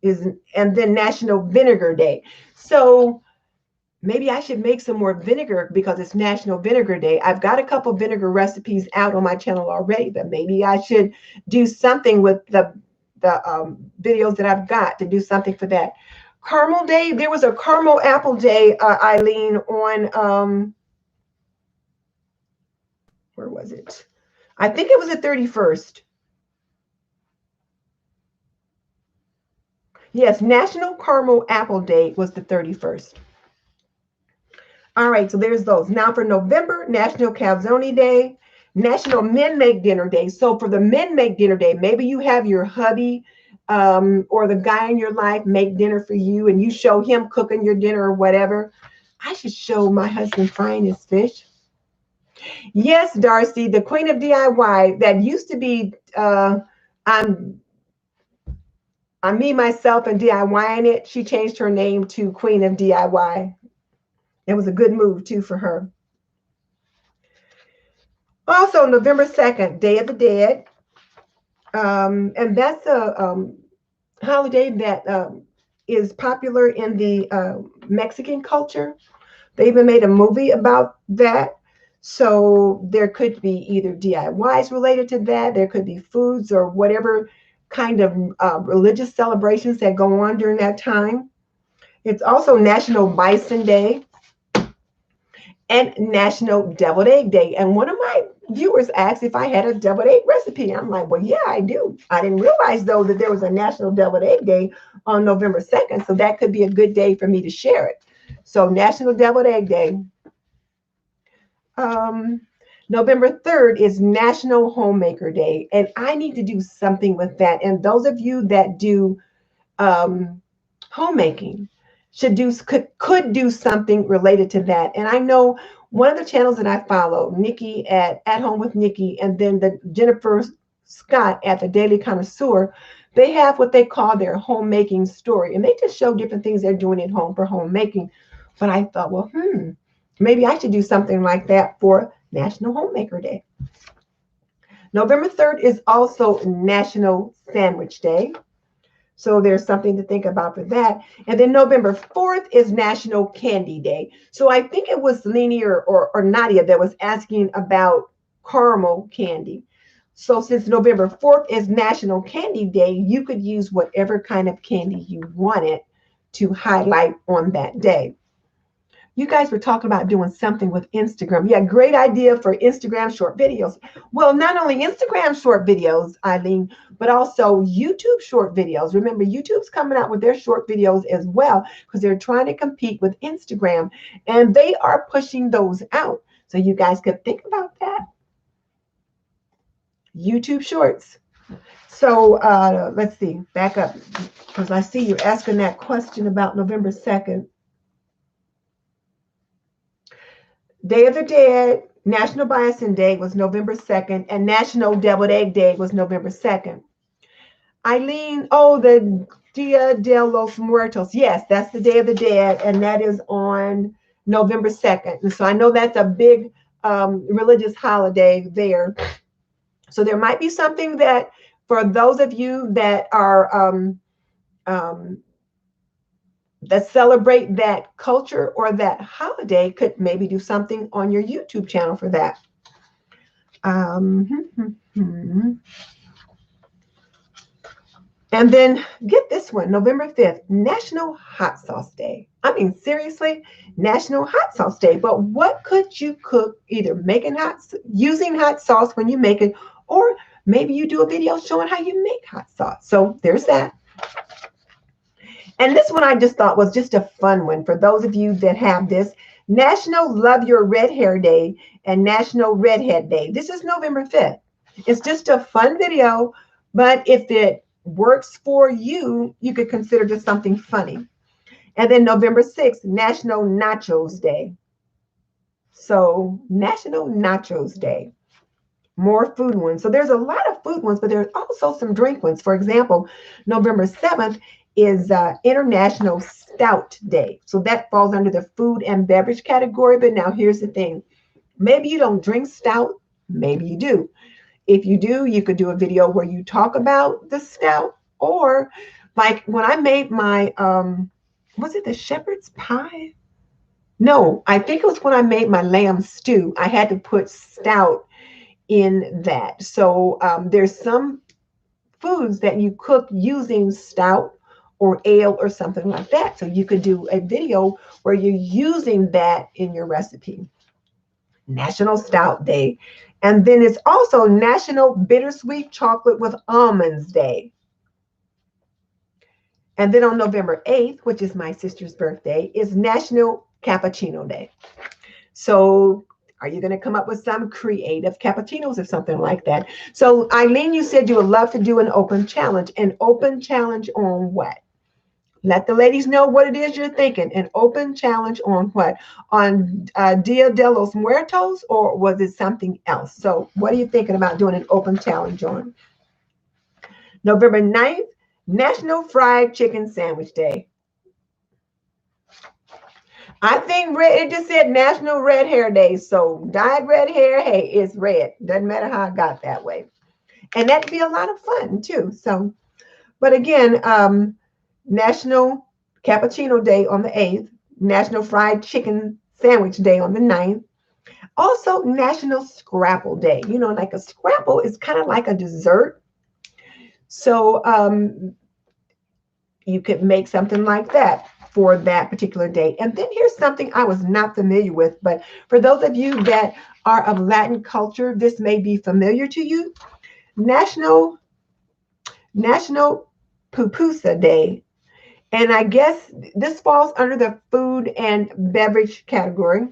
and then National Vinegar Day. So maybe I should make some more vinegar because it's National Vinegar Day. I've got a couple vinegar recipes out on my channel already, but maybe I should do something with the videos that I've got to do something for that. Caramel Day, there was a caramel apple day, Eileen, on, where was it? I think it was the 31st. Yes, National Caramel Apple Day was the 31st. All right, so there's those. Now for November, National Calzone Day, National Men Make Dinner Day. So for the Men Make Dinner Day, maybe you have your hubby or the guy in your life make dinner for you, and you show him cooking your dinner or whatever. I should show my husband frying his fish. Yes, Darcy, the Queen of DIY. That used to be I'm me, myself, and DIYing it. She changed her name to Queen of DIY. It was a good move too for her. Also, November 2nd, Day of the Dead. And that's a holiday that is popular in the Mexican culture. They even made a movie about that. So there could be either DIYs related to that. There could be foods or whatever kind of religious celebrations that go on during that time. It's also National Bison Day and National Deviled Egg Day. And one of my viewers asked if I had a deviled egg recipe. I'm like, well, yeah, I do. I didn't realize, though, that there was a National Deviled Egg Day on November 2nd. So that could be a good day for me to share it. So National Deviled Egg Day. November 3rd is National Homemaker Day. And I need to do something with that. And those of you that do homemaking, could do something related to that. And I know one of the channels that I follow, Nikki at Home with Nikki, and then the Jennifer Scott at the Daily Connoisseur, they have what they call their homemaking story, and they just show different things they're doing at home for homemaking. But I thought, well, maybe I should do something like that for National Homemaker Day. November 3rd is also National Sandwich Day. So there's something to think about for that. And then November 4th is National Candy Day. So I think it was Linear or Nadia that was asking about caramel candy. So since November 4th is National Candy Day, you could use whatever kind of candy you wanted to highlight on that day. You guys were talking about doing something with Instagram. Yeah, great idea for Instagram short videos. Well, not only Instagram short videos, Eileen, but also YouTube short videos. Remember, YouTube's coming out with their short videos as well because they're trying to compete with Instagram, and they are pushing those out. So you guys could think about that. YouTube shorts. So let's see, back up, because I see you're asking that question about November 2nd. Day of the Dead, National Bison Day was November 2nd, and National Deviled Egg Day was November 2nd. Eileen, oh, the Dia de los Muertos. Yes, that's the Day of the Dead, and that is on November 2nd. And so I know that's a big religious holiday there. So there might be something that for those of you that are that celebrate that culture or that holiday could maybe do something on your YouTube channel for that. And then get this one, November 5th, National Hot Sauce Day. I mean, seriously, National Hot Sauce Day. But what could you cook, either using hot sauce when you make it, or maybe you do a video showing how you make hot sauce. So there's that. And this one I just thought was just a fun one for those of you that have this. National Love Your Red Hair Day and National Redhead Day. This is November 5th. It's just a fun video, but if it works for you, you could consider just something funny. And then November 6th, National Nachos Day. So National Nachos Day. More food ones. So there's a lot of food ones, but there's also some drink ones. For example, November 7th is International Stout Day. So that falls under the food and beverage category. But now here's the thing. Maybe you don't drink stout. Maybe you do. If you do, you could do a video where you talk about the stout, or like when I made my, was it the shepherd's pie? No, I think it was when I made my lamb stew. I had to put stout in that. So there's some foods that you cook using stout or ale or something like that. So you could do a video where you're using that in your recipe. National Stout Day. And then it's also National Bittersweet Chocolate with Almonds Day. And then on November 8th, which is my sister's birthday, is National Cappuccino Day. So are you going to come up with some creative cappuccinos or something like that? So Eileen, you said you would love to do an open challenge. An open challenge on what? Let the ladies know what it is you're thinking. An open challenge on what? On Dia de los Muertos, or was it something else? So what are you thinking about doing an open challenge on? November 9th, National Fried Chicken Sandwich Day. I think it just said National Red Hair Day. So dyed red hair, hey, it's red. Doesn't matter how I got that way. And that'd be a lot of fun too. So, but again, National Cappuccino Day on the 8th, National Fried Chicken Sandwich Day on the 9th. Also, National Scrapple Day. You know, like a scrapple is kind of like a dessert. So you could make something like that for that particular day. And then here's something I was not familiar with, but for those of you that are of Latin culture, this may be familiar to you. National Pupusa Day. And I guess this falls under the food and beverage category.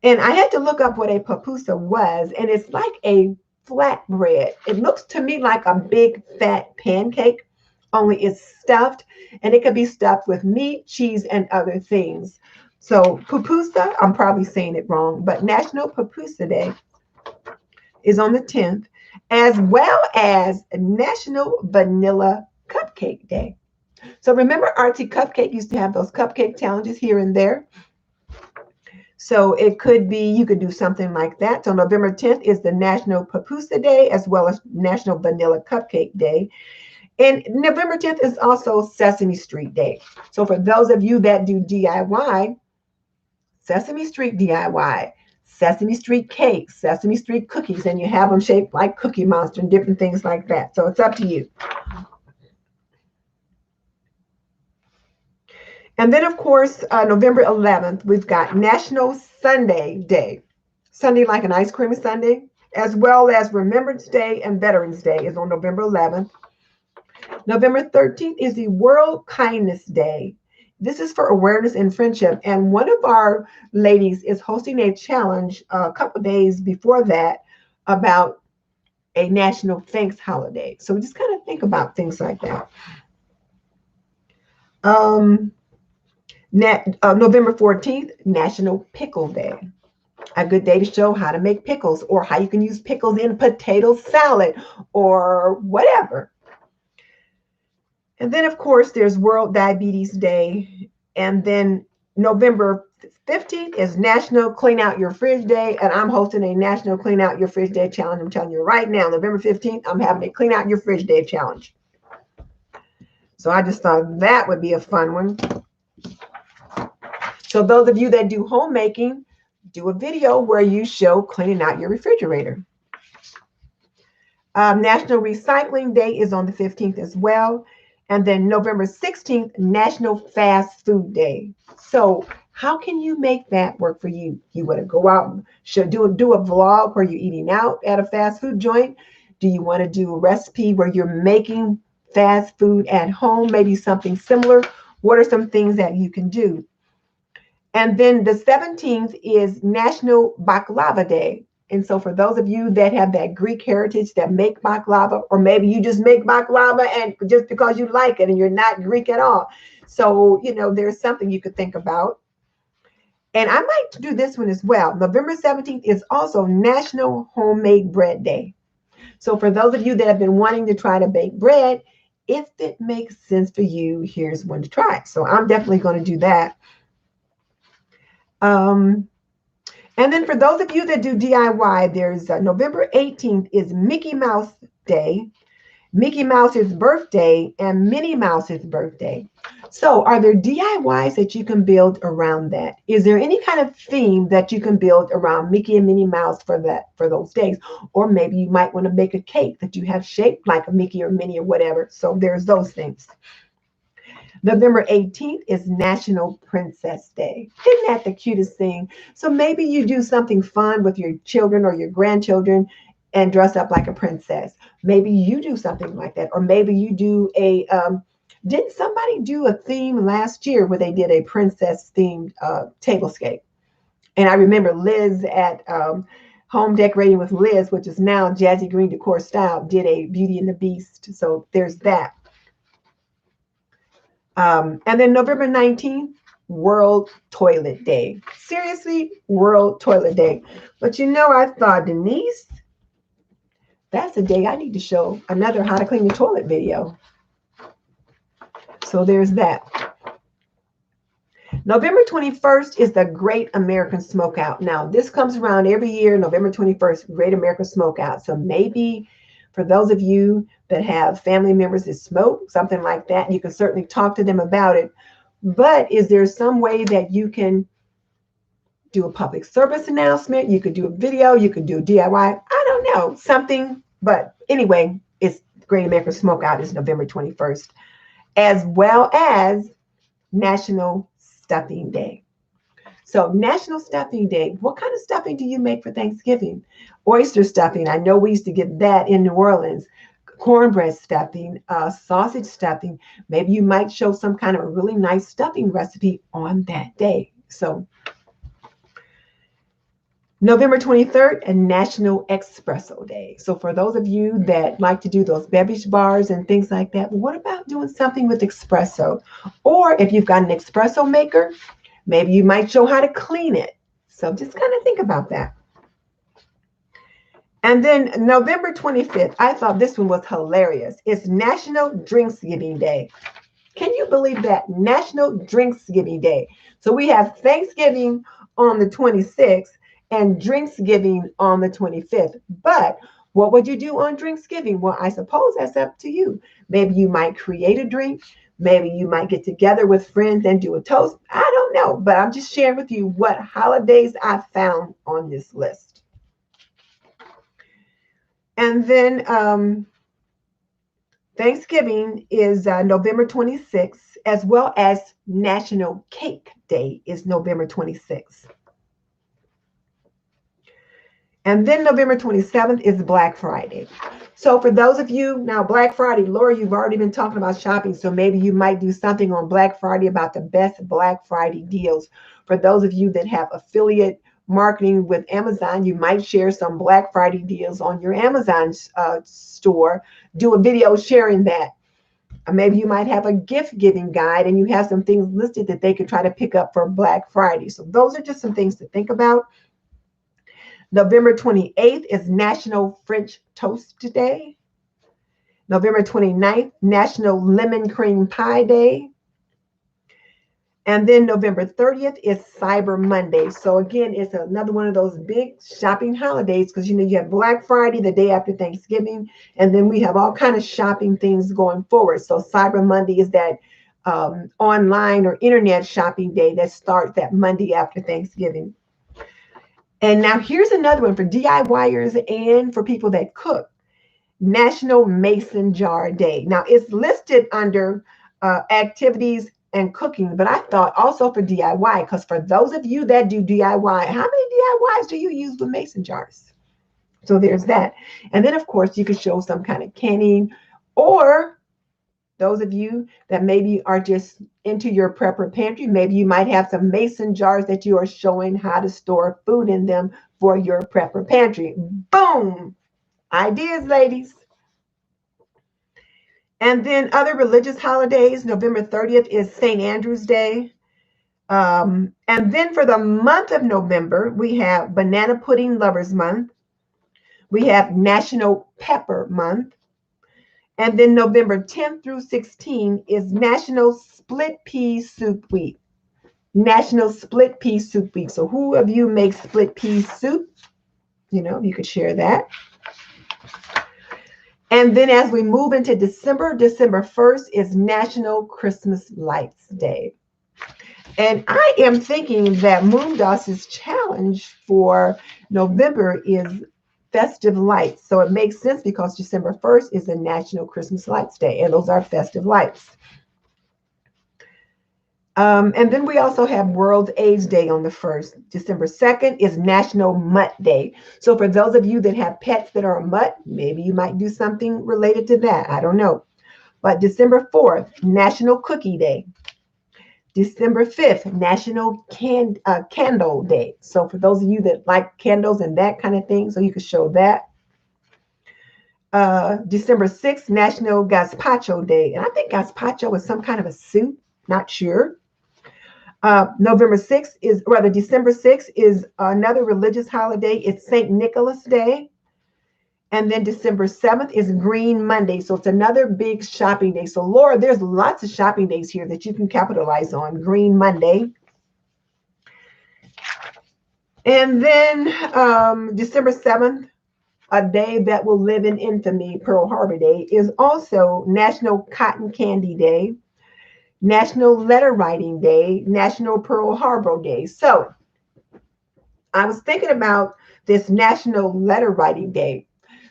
And I had to look up what a pupusa was, and it's like a flatbread. It looks to me like a big fat pancake, only it's stuffed, and it could be stuffed with meat, cheese, and other things. So pupusa, I'm probably saying it wrong, but National Pupusa Day is on the 10th, as well as National Vanilla Cupcake Day. So remember Artsy Cupcake used to have those cupcake challenges here and there. So it could be, you could do something like that. So November 10th is the National Pupusa Day, as well as National Vanilla Cupcake Day. And November 10th is also Sesame Street Day. So for those of you that do DIY, Sesame Street DIY, Sesame Street cakes, Sesame Street cookies, and you have them shaped like Cookie Monster and different things like that. So it's up to you. And then, of course, November 11th, we've got National Sunday Day. Sunday like an ice cream sundae, as well as Remembrance Day and Veterans Day is on November 11th. November 13th is the World Kindness Day. This is for awareness and friendship. And one of our ladies is hosting a challenge a couple of days before that about a national thanks holiday. So we just kind of think about things like that. November 14th, National Pickle Day. A good day to show how to make pickles or how you can use pickles in potato salad or whatever. And then, of course, there's World Diabetes Day. And then November 15th is National Clean Out Your Fridge Day. And I'm hosting a National Clean Out Your Fridge Day challenge. I'm telling you right now, November 15th, I'm having a Clean Out Your Fridge Day challenge. So I just thought that would be a fun one. So those of you that do homemaking, do a video where you show cleaning out your refrigerator. National Recycling Day is on the 15th as well. And then November 16th, National Fast Food Day. So how can you make that work for you? You want to go out and do a vlog where you're eating out at a fast food joint? Do you want to do a recipe where you're making fast food at home, maybe something similar? What are some things that you can do? And then the 17th is National Baklava Day. And so for those of you that have that Greek heritage that make baklava, or maybe you just make baklava and just because you like it and you're not Greek at all. So, you know, there's something you could think about. And I might do this one as well. November 17th is also National Homemade Bread Day. So for those of you that have been wanting to try to bake bread, if it makes sense for you, here's one to try. So I'm definitely going to do that. And then for those of you that do DIY, there's November 18th is Mickey Mouse Day, Mickey Mouse's birthday, and Minnie Mouse's birthday. So are there DIYs that you can build around that? Is there any kind of theme that you can build around Mickey and Minnie Mouse for those days? Or maybe you might want to make a cake that you have shaped like a Mickey or Minnie or whatever. So there's those things. November 18th is National Princess Day. Isn't that the cutest thing? So maybe you do something fun with your children or your grandchildren and dress up like a princess. Maybe you do something like that. Or maybe you do a, didn't somebody do a theme last year where they did a princess themed tablescape? And I remember Liz at Home Decorating with Liz, which is now Jazzy Green Decor Style, did a Beauty and the Beast. So there's that. And then November 19th, World Toilet Day. Seriously, World Toilet Day. But you know, I thought, Denise, that's the day I need to show another how to clean the toilet video. So there's that. November 21st is the Great American Smokeout. Now, this comes around every year, November 21st, Great American Smokeout. So maybe for those of you that have family members that smoke, something like that, you can certainly talk to them about it. But is there some way that you can do a public service announcement? You could do a video, you could do a DIY, I don't know, something. But anyway, it's Great American Smokeout is November 21st, as well as National Stuffing Day. So National Stuffing Day, what kind of stuffing do you make for Thanksgiving? Oyster stuffing. I know we used to get that in New Orleans. Cornbread stuffing, sausage stuffing. Maybe you might show some kind of a really nice stuffing recipe on that day. So November 23rd, a National Espresso Day. So for those of you that like to do those beverage bars and things like that, what about doing something with espresso? Or if you've got an espresso maker, maybe you might show how to clean it. So just kind of think about that. And then November 25th, I thought this one was hilarious. It's National Drinksgiving Day. Can you believe that? National Drinksgiving Day. So we have Thanksgiving on the 26th and Drinksgiving on the 25th. But what would you do on Drinksgiving? Well, I suppose that's up to you. Maybe you might create a drink. Maybe you might get together with friends and do a toast. I don't know, but I'm just sharing with you what holidays I found on this list. And then Thanksgiving is November 26th, as well as National Cake Day is November 26th. And then November 27th is Black Friday. So for those of you, now Black Friday, Laura, you've already been talking about shopping, so maybe you might do something on Black Friday about the best Black Friday deals. For those of you that have affiliate marketing with Amazon, you might share some Black Friday deals on your Amazon store, do a video sharing that. Maybe you might have a gift giving guide and you have some things listed that they could try to pick up for Black Friday. So those are just some things to think about. November 28th is National French Toast Day. November 29th, National Lemon Cream Pie Day. And then November 30th is Cyber Monday. So again, it's another one of those big shopping holidays because you have Black Friday the day after Thanksgiving, and then we have all kind of shopping things going forward. So Cyber Monday is that online or internet shopping day that starts that Monday after Thanksgiving. And now here's another one for DIYers and for people that cook. National Mason Jar Day. Now it's listed under activities and cooking, but I thought also for DIY, because for those of you that do DIY, how many DIYs do you use with mason jars? So there's that. And then of course you could show some kind of canning, or those of you that maybe are just into your prepper pantry, maybe you might have some mason jars that you are showing how to store food in them for your prepper pantry. Boom! Ideas, ladies. And then other religious holidays, November 30th is St. Andrew's Day. And then for the month of November, we have Banana Pudding Lovers Month. We have National Pepper Month. And then November 10th through 16th is National Split Pea Soup Week. National Split Pea Soup Week. So who of you makes split pea soup? You could share that. And then as we move into December, December 1st is National Christmas Lights Day. And I am thinking that MomDas's challenge for November is festive lights. So it makes sense because December 1st is the National Christmas Lights Day, and those are festive lights. And then we also have World AIDS Day on the 1st. December 2nd is National Mutt Day. So for those of you that have pets that are a mutt, maybe you might do something related to that. I don't know. But December 4th, National Cookie Day. December 5th, National Candle Day. So for those of you that like candles and that kind of thing, so you could show that. December 6th, National Gazpacho Day. And I think gazpacho is some kind of a soup. Not sure. December 6th is another religious holiday. It's St. Nicholas Day. And then December 7th is Green Monday. So it's another big shopping day. So Laura, there's lots of shopping days here that you can capitalize on. Green Monday. And then December 7th, a day that will live in infamy, Pearl Harbor Day, is also National Cotton Candy Day, National Letter Writing Day, National Pearl Harbor Day. So I was thinking about this National Letter Writing Day.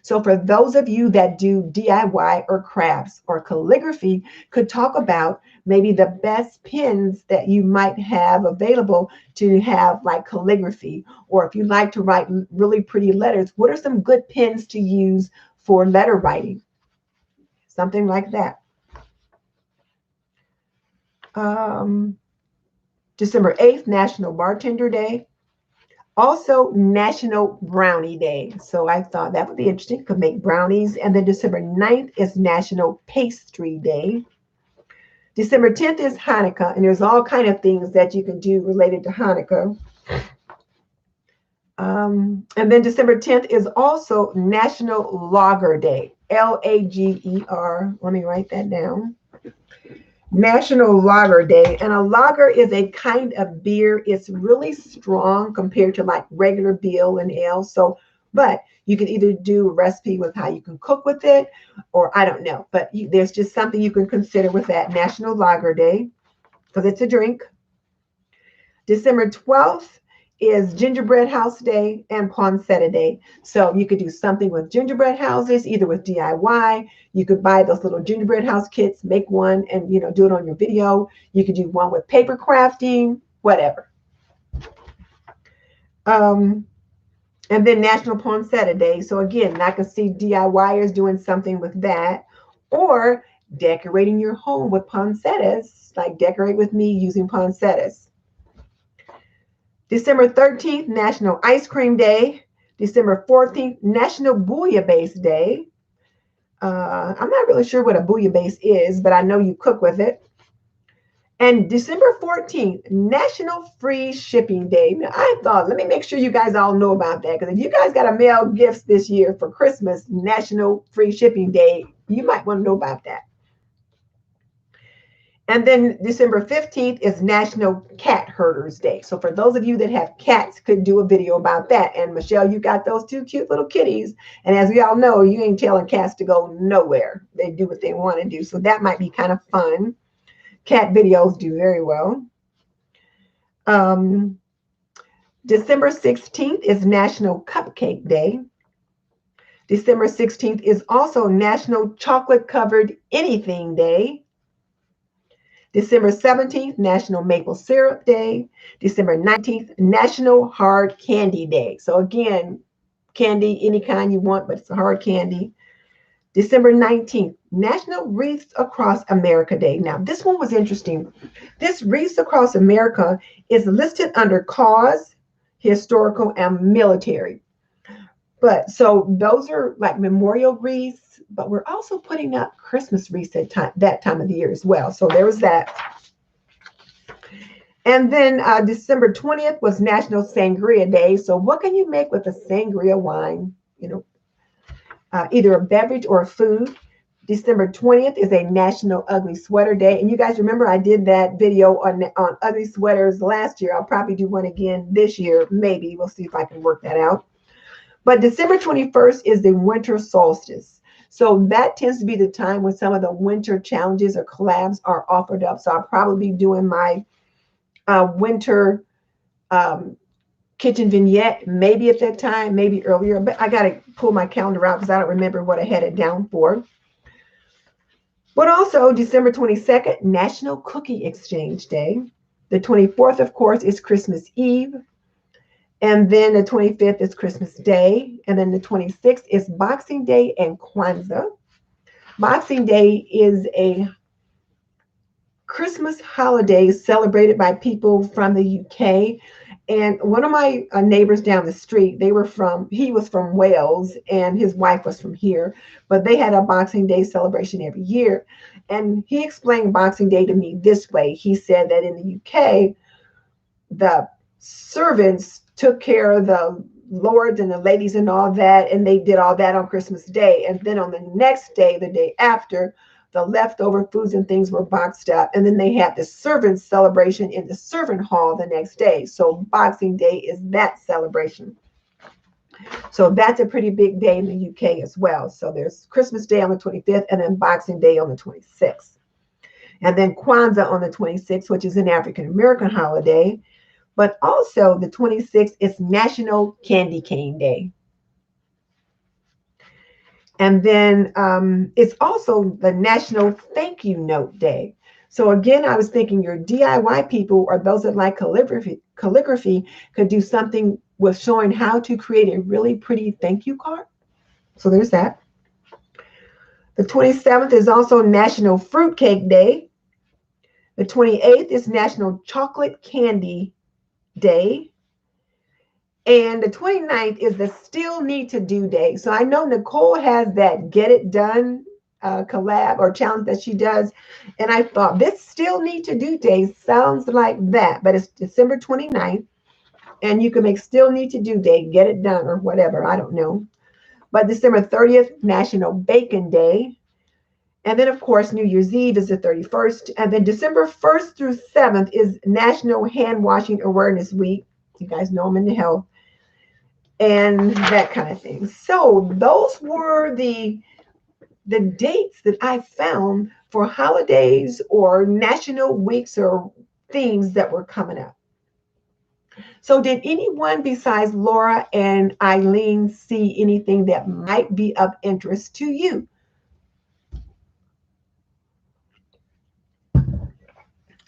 So for those of you that do DIY or crafts or calligraphy, could talk about maybe the best pens that you might have available to have like calligraphy, or if you like to write really pretty letters, what are some good pens to use for letter writing? Something like that. December 8th, National Bartender Day. Also National Brownie Day. So I thought that would be interesting. You could make brownies. And then December 9th is National Pastry Day. December 10th is Hanukkah. And there's all kind of things that you can do related to Hanukkah. And then December 10th is also National Lager Day. Lager. Let me write that down. National Lager Day. And a lager is a kind of beer. It's really strong compared to like regular beer and ale. So, but you can either do a recipe with how you can cook with it, or I don't know. But there's just something you can consider with that National Lager Day because it's a drink. December 12th is Gingerbread House Day and Poinsettia Day. So you could do something with gingerbread houses, either with DIY. You could buy those little gingerbread house kits, make one, and do it on your video. You could do one with paper crafting, whatever. And then National Poinsettia Day. So again, I can see DIYers doing something with that, or decorating your home with poinsettias, like Decorate With Me using poinsettias. December 13th, National Ice Cream Day. December 14th, National Bouillabaisse Day. I'm not really sure what a bouillabaisse is, but I know you cook with it. And December 14th, National Free Shipping Day. Now, I thought, let me make sure you guys all know about that, because if you guys got to mail gifts this year for Christmas, National Free Shipping Day, you might want to know about that. And then December 15th is National Cat Herders Day. So for those of you that have cats, could do a video about that. And Michelle, you got those two cute little kitties. And as we all know, you ain't telling cats to go nowhere. They do what they want to do. So that might be kind of fun. Cat videos do very well. December 16th is National Cupcake Day. December 16th is also National Chocolate Covered Anything Day. December 17th, National Maple Syrup Day. December 19th, National Hard Candy Day. So again, candy, any kind you want, but it's a hard candy. December 19th, National Wreaths Across America Day. Now, this one was interesting. This Wreaths Across America is listed under cause, historical, and military. But so those are like memorial wreaths, but we're also putting up Christmas wreaths at that time of the year as well. So there was that. And then December 20th was National Sangria Day. So what can you make with a sangria wine? Either a beverage or a food. December 20th is a National Ugly Sweater Day. And you guys remember I did that video on ugly sweaters last year. I'll probably do one again this year. Maybe. We'll see if I can work that out. But December 21st is the winter solstice. So that tends to be the time when some of the winter challenges or collabs are offered up. So I'll probably be doing my winter kitchen vignette, maybe at that time, maybe earlier. But I got to pull my calendar out because I don't remember what I had it down for. But also December 22nd, National Cookie Exchange Day. The 24th, of course, is Christmas Eve. And then the 25th is Christmas Day. And then the 26th is Boxing Day and Kwanzaa. Boxing Day is a Christmas holiday celebrated by people from the UK. And one of my neighbors down the street, he was from Wales and his wife was from here, but they had a Boxing Day celebration every year. And he explained Boxing Day to me this way. He said that in the UK, the servants took care of the lords and the ladies and all that, and they did all that on Christmas Day. And then on the next day, the day after, the leftover foods and things were boxed up. And then they had the servants celebration in the servant hall the next day. So Boxing Day is that celebration. So that's a pretty big day in the UK as well. So there's Christmas Day on the 25th and then Boxing Day on the 26th. And then Kwanzaa on the 26th, which is an African-American holiday. But also the 26th is National Candy Cane Day. And then it's also the National Thank You Note Day. So again, I was thinking your DIY people or those that like calligraphy could do something with showing how to create a really pretty thank you card. So there's that. The 27th is also National Fruitcake Day. The 28th is National Chocolate Candy Day. And the 29th is the Still Need to Do Day. So I know Nicole has that Get It Done collab or challenge that she does. And I thought this Still Need to Do Day sounds like that, but it's December 29th. And you can make Still Need to Do Day, Get It Done or whatever. I don't know. But December 30th, National Bacon Day. And then, of course, New Year's Eve is the 31st. And then December 1st through 7th is National Hand Washing Awareness Week. You guys know I'm into health. And that kind of thing. So those were the dates that I found for holidays or national weeks or themes that were coming up. So did anyone besides Laura and Eileen see anything that might be of interest to you?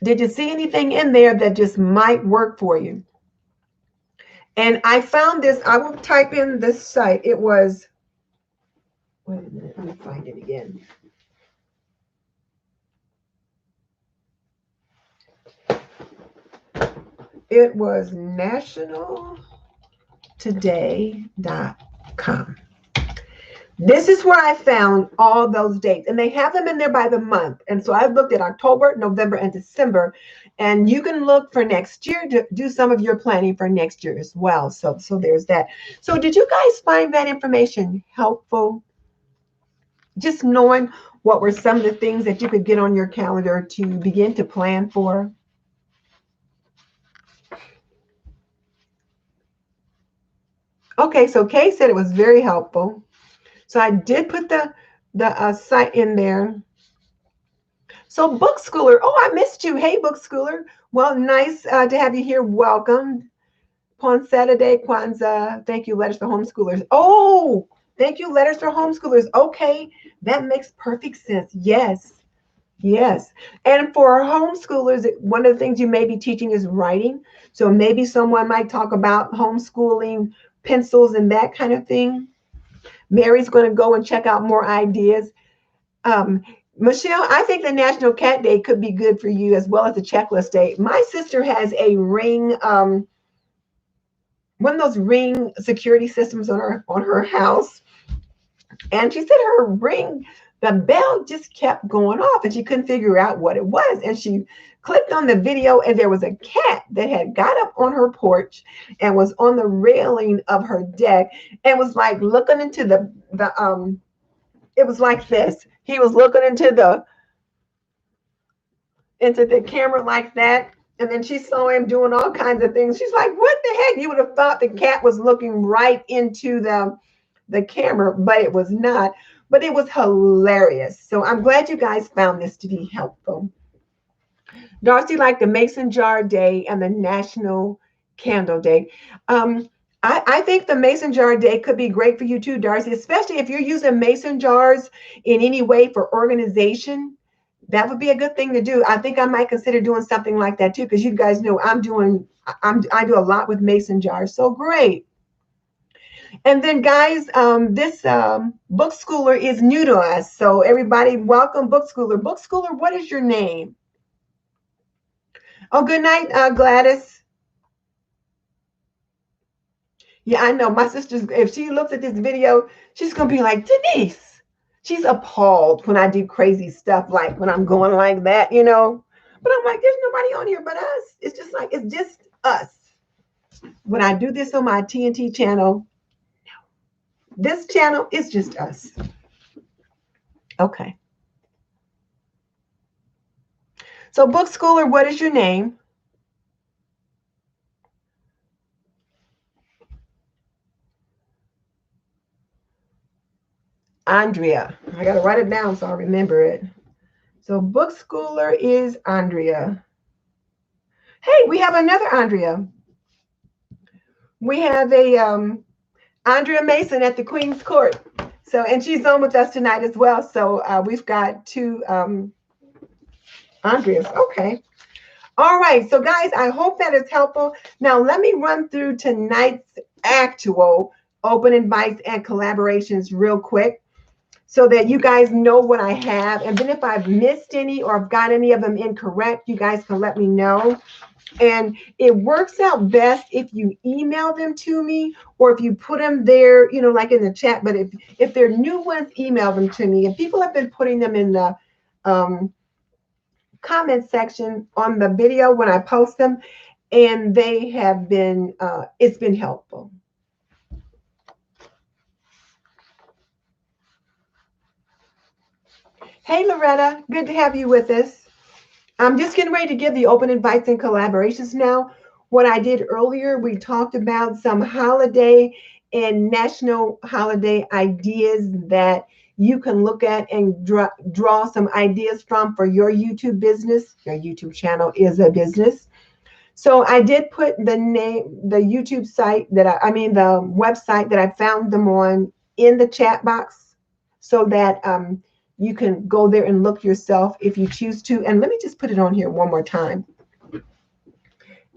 Did you see anything in there that just might work for you? And I found this, I will type in this site. It was, wait a minute, let me find it again. It was nationaltoday.com. This is where I found all those dates, and they have them in there by the month. And so I looked at October, November, and December, and you can look for next year to do some of your planning for next year as well. So there's that. So did you guys find that information helpful? Just knowing what were some of the things that you could get on your calendar to begin to plan for? Okay, so Kay said it was very helpful. So I did put the site in there. So Book Schooler, oh, I missed you. Hey, Book Schooler. Well, nice to have you here. Welcome. On Saturday, Kwanzaa. Thank you, Letters for Homeschoolers. Oh, thank you, Letters for Homeschoolers. Okay, that makes perfect sense. Yes, yes. And for homeschoolers, one of the things you may be teaching is writing. So maybe someone might talk about homeschooling pencils and that kind of thing. Mary's going to go and check out more ideas. Michelle, I think the National Cat Day could be good for you as well as the checklist day. My sister has a ring, one of those ring security systems on her house, and she said her ring, the bell just kept going off, and she couldn't figure out what it was. And she clicked on the video, and there was a cat that had got up on her porch and was on the railing of her deck and was like looking into the it was like this. He was looking into the camera like that. And then she saw him doing all kinds of things. She's like, what the heck? You would have thought the cat was looking right into the camera, but it was not. But it was hilarious. So I'm glad you guys found this to be helpful. Darcy liked the Mason Jar Day and the National Candle Day. I think the Mason Jar Day could be great for you too, Darcy, especially if you're using Mason jars in any way for organization. That would be a good thing to do. I think I might consider doing something like that too, because you guys know I do a lot with Mason jars. So great. And then guys, this Book Schooler is new to us. So everybody, welcome Book Schooler. Book Schooler, what is your name? Oh, good night, Gladys. Yeah, I know. My sister's, if she looks at this video, she's going to be like, Denise. She's appalled when I do crazy stuff, like when I'm going like that, you know. But I'm like, there's nobody on here but us. It's just like, it's just us. When I do this on my TNT channel, this channel is just us. Okay. So Book Schooler, what is your name? Andrea. I got to write it down so I remember it. So Book Schooler is Andrea. Hey, we have another Andrea. We have a Andrea Mason at the Queen's Court. So, and she's on with us tonight as well. So we've got two Andreas. Okay. All right. So guys, I hope that is helpful. Now let me run through tonight's actual open invites and collaborations real quick, so that you guys know what I have. And then if I've missed any or I've got any of them incorrect, you guys can let me know. And it works out best if you email them to me, or if you put them there, you know, like in the chat. But if they're new ones, email them to me. And people have been putting them in the comment section on the video when I post them, and they have been, it's been helpful. Hey, Loretta, good to have you with us. I'm just getting ready to give the open invites and collaborations now. What I did earlier, we talked about some holiday and national holiday ideas that you can look at and draw some ideas from for your YouTube business. Your YouTube channel is a business. So I did put the name, the YouTube site that I mean, the website that I found them on in the chat box so that you can go there and look yourself if you choose to. And let me just put it on here one more time.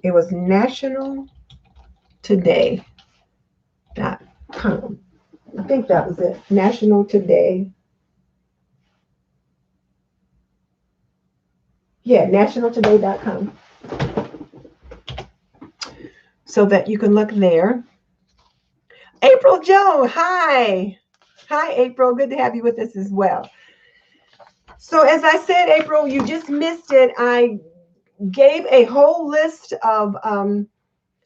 It was nationaltoday.com. I think that was it. National Today. Yeah, nationaltoday.com. So that you can look there. April Joe, hi. Hi, April. Good to have you with us as well. So as I said, April, you just missed it. I gave a whole list of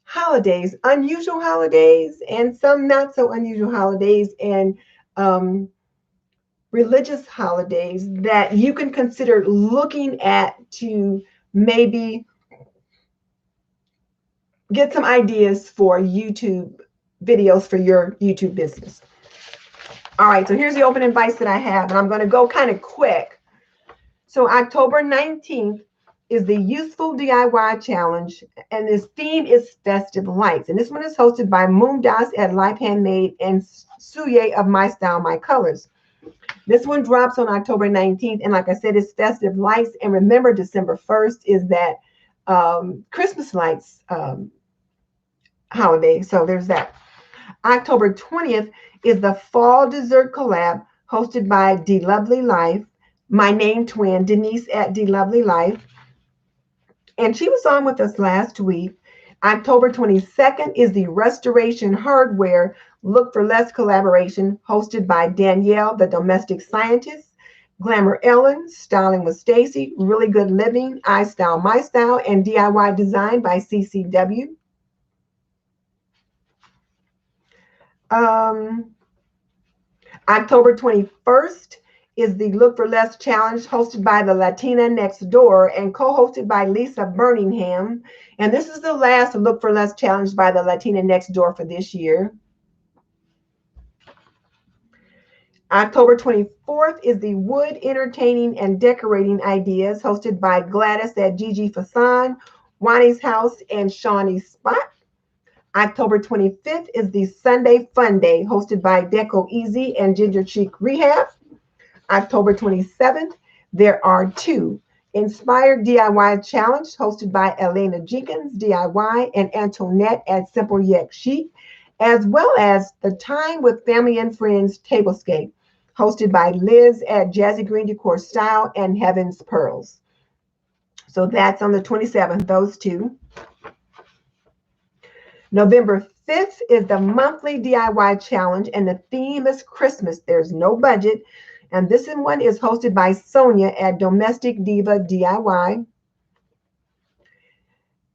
holidays, unusual holidays, and some not so unusual holidays, and religious holidays that you can consider looking at to maybe get some ideas for YouTube videos for your YouTube business. All right, so here's the open advice that I have, and I'm going to go kind of quick. So October 19th is the Useful DIY Challenge, and this theme is Festive Lights. And this one is hosted by MomDas at Life Handmade and Sule of MyStyleMyColours. This one drops on October 19th, and like I said, it's Festive Lights. And remember, December 1st is that Christmas lights holiday. So there's that. October 20th is the Fall Dessert Collab hosted by DeelovelyLife, my name twin, Denise at DeelovelyLife. And she was on with us last week. October 22nd is the Restoration Hardware Look for Less collaboration hosted by Danielle, the domestic scientist, Glamour Ellen, Styling with Stacy, Really Good Living, IStyleMyStyle, and DIY Design by CCW. October 21st is the Look for Less Challenge hosted by the Latina Next Door and co-hosted by Lisa Burningham. And this is the last Look for Less Challenge by the Latina Next Door for this year. October 24th is the Wood Entertaining and Decorating Ideas hosted by Gladys at Gigi Fasan, Wani's House, and Shawnee's Spot. October 25th is the Sunday Fun Day hosted by Deco Easy and Ginger Cheek Rehab. October 27th, there are two Inspired DIY Challenge hosted by Elena Jenkins DIY and Antoinette at Simple Yet Chic, as well as the Time with Family and Friends Tablescape hosted by Liz at Jazzy Green Decor Style and Heaven's Pearls. So that's on the 27th, those two. November 5th is the monthly DIY challenge, and the theme is Christmas. There's no budget. And this one is hosted by Sonia at Domestic Diva DIY.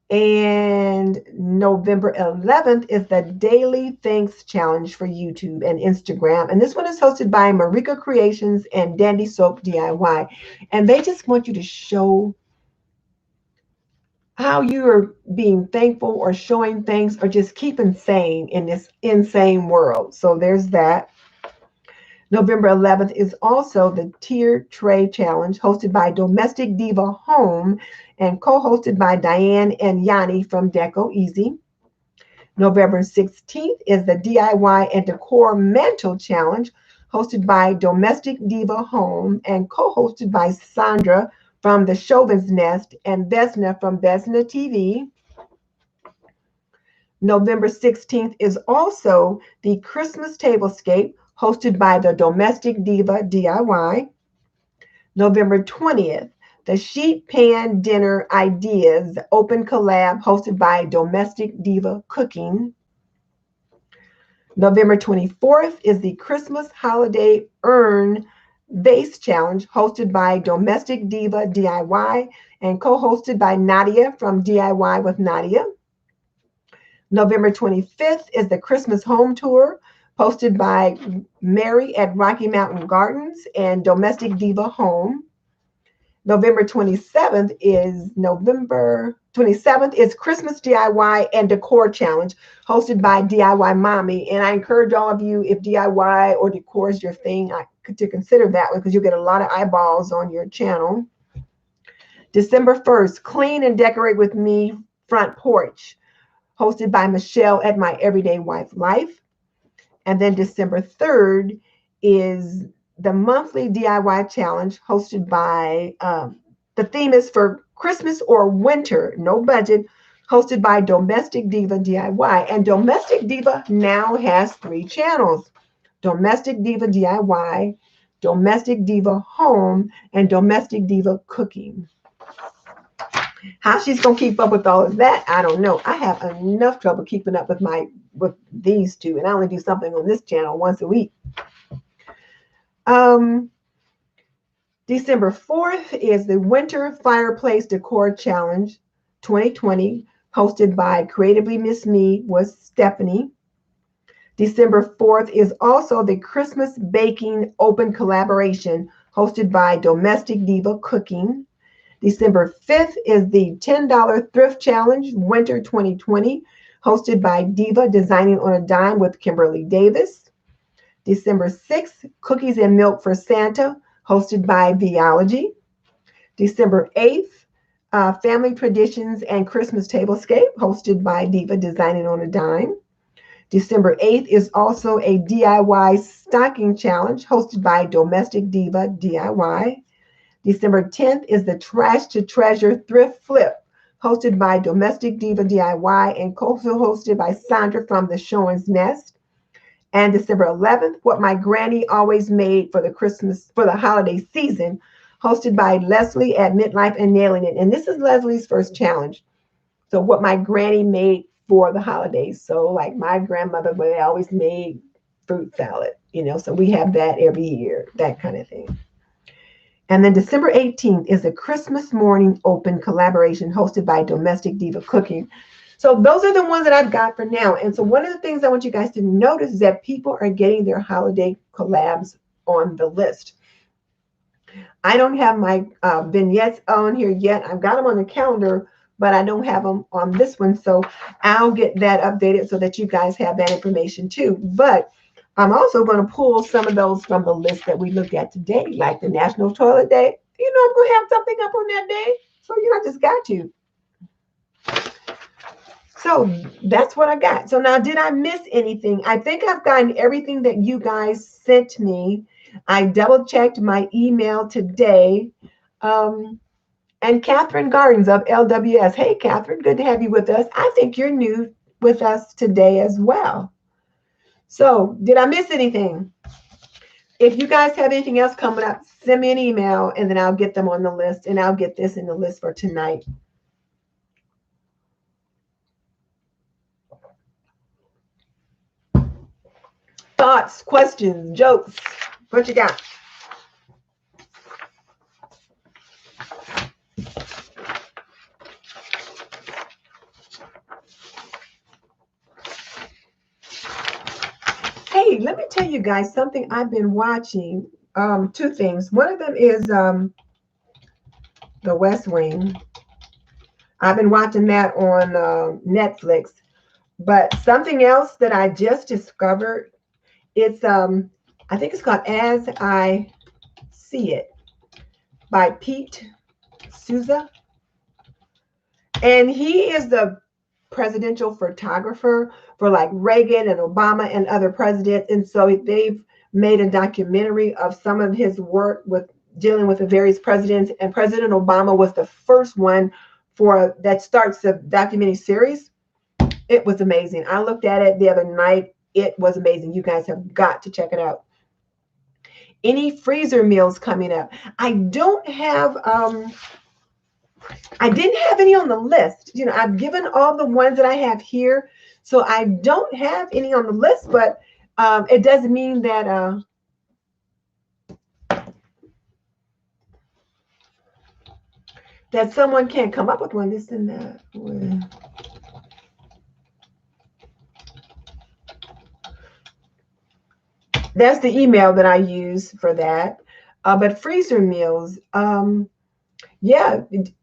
And November 11th is the Daily Thanks Challenge for YouTube and Instagram. And this one is hosted by Marika Creations and Dandy Soap DIY. And they just want you to show how you're being thankful or showing things or just keeping sane in this insane world. So there's that. November 11th is also the Tier Tray Challenge hosted by Domestic Diva Home and co-hosted by Diane and Yanni from Deco Easy. November 16th is the DIY and Decor Mantle Challenge hosted by Domestic Diva Home and co-hosted by Sandra from the Chauvin's Nest and Vesna from Vesna TV. November 16th is also the Christmas Tablescape hosted by the Domestic Diva DIY. November 20th, the Sheet Pan Dinner Ideas Open Collab hosted by Domestic Diva Cooking. November 24th is the Christmas Holiday Urn Vase Challenge hosted by Domestic Diva DIY and co-hosted by Nadia from DIY with Nadia. November 25th is the Christmas Home Tour hosted by Mary at Rocky Mountain Gardens and Domestic Diva Home. November 27th is Christmas DIY and Decor Challenge hosted by DIY Mommy. And I encourage all of you, if DIY or decor is your thing, to consider that one because you'll get a lot of eyeballs on your channel. December 1st, Clean and Decorate with Me Front Porch, hosted by Michelle at My Everyday Wife Life. And then December 3rd is the monthly DIY challenge hosted by, the theme is for Christmas or winter, no budget, hosted by Domestic Diva DIY. And Domestic Diva now has 3 channels: Domestic Diva DIY, Domestic Diva Home, and Domestic Diva Cooking. How she's gonna keep up with all of that, I don't know. I have enough trouble keeping up with these two, and I only do something on this channel once a week. December 4th is the Winter Fireplace Decor Challenge 2020, hosted by Creatively Miss Me with Stephanie. December 4th is also the Christmas Baking Open Collaboration, hosted by Domestic Diva Cooking. December 5th is the $10 Thrift Challenge Winter 2020, hosted by Diva Designing on a Dime with Kimberly Davis. December 6th, Cookies and Milk for Santa, hosted by Theology. December 8th, Family Traditions and Christmas Tablescape, hosted by Diva Designing on a Dime. December 8th is also a DIY Stocking Challenge, hosted by Domestic Diva DIY. December 10th is the Trash to Treasure Thrift Flip, hosted by Domestic Diva DIY and co-hosted by Sandra from the Showing's Nest. And December 11th, What My Granny Always Made for the holiday season, hosted by Leslie at Midlife and Nailing It. And this is Leslie's first challenge. So what my granny made for the holidays. So like my grandmother, they always made fruit salad, so we have that every year, that kind of thing. And then December 18th is a Christmas Morning Open Collaboration hosted by Domestic Diva Cooking. So those are the ones that I've got for now. And so one of the things I want you guys to notice is that people are getting their holiday collabs on the list. I don't have my vignettes on here yet. I've got them on the calendar, but I don't have them on this one. So I'll get that updated so that you guys have that information too. But I'm also going to pull some of those from the list that we looked at today, like the National Toilet Day. I'm going to have something up on that day. So, I just got to. So that's what I got. So now, did I miss anything? I think I've gotten everything that you guys sent me. I double checked my email today. And Catherine Gardens of LWS. Hey, Catherine, good to have you with us. I think you're new with us today as well. So did I miss anything? If you guys have anything else coming up, send me an email and then I'll get them on the list, and I'll get this in the list for tonight. Thoughts, questions, jokes, what you got? Hey, let me tell you guys something I've been watching. 2 things. One of them is The West Wing. I've been watching that on Netflix. But something else that I just discovered, it's I think it's called As I See It by Pete Souza. And he is the presidential photographer for like Reagan and Obama and other presidents. And so they've made a documentary of some of his work with dealing with the various presidents. And President Obama was the first one that starts the documentary series. It was amazing. I looked at it the other night. It was amazing. You guys have got to check it out. Any freezer meals coming up? I don't have I didn't have any on the list. I've given all the ones that I have here. So I don't have any on the list, but it doesn't mean that that someone can't come up with one. This and that. That's the email that I use for that. But freezer meals, yeah.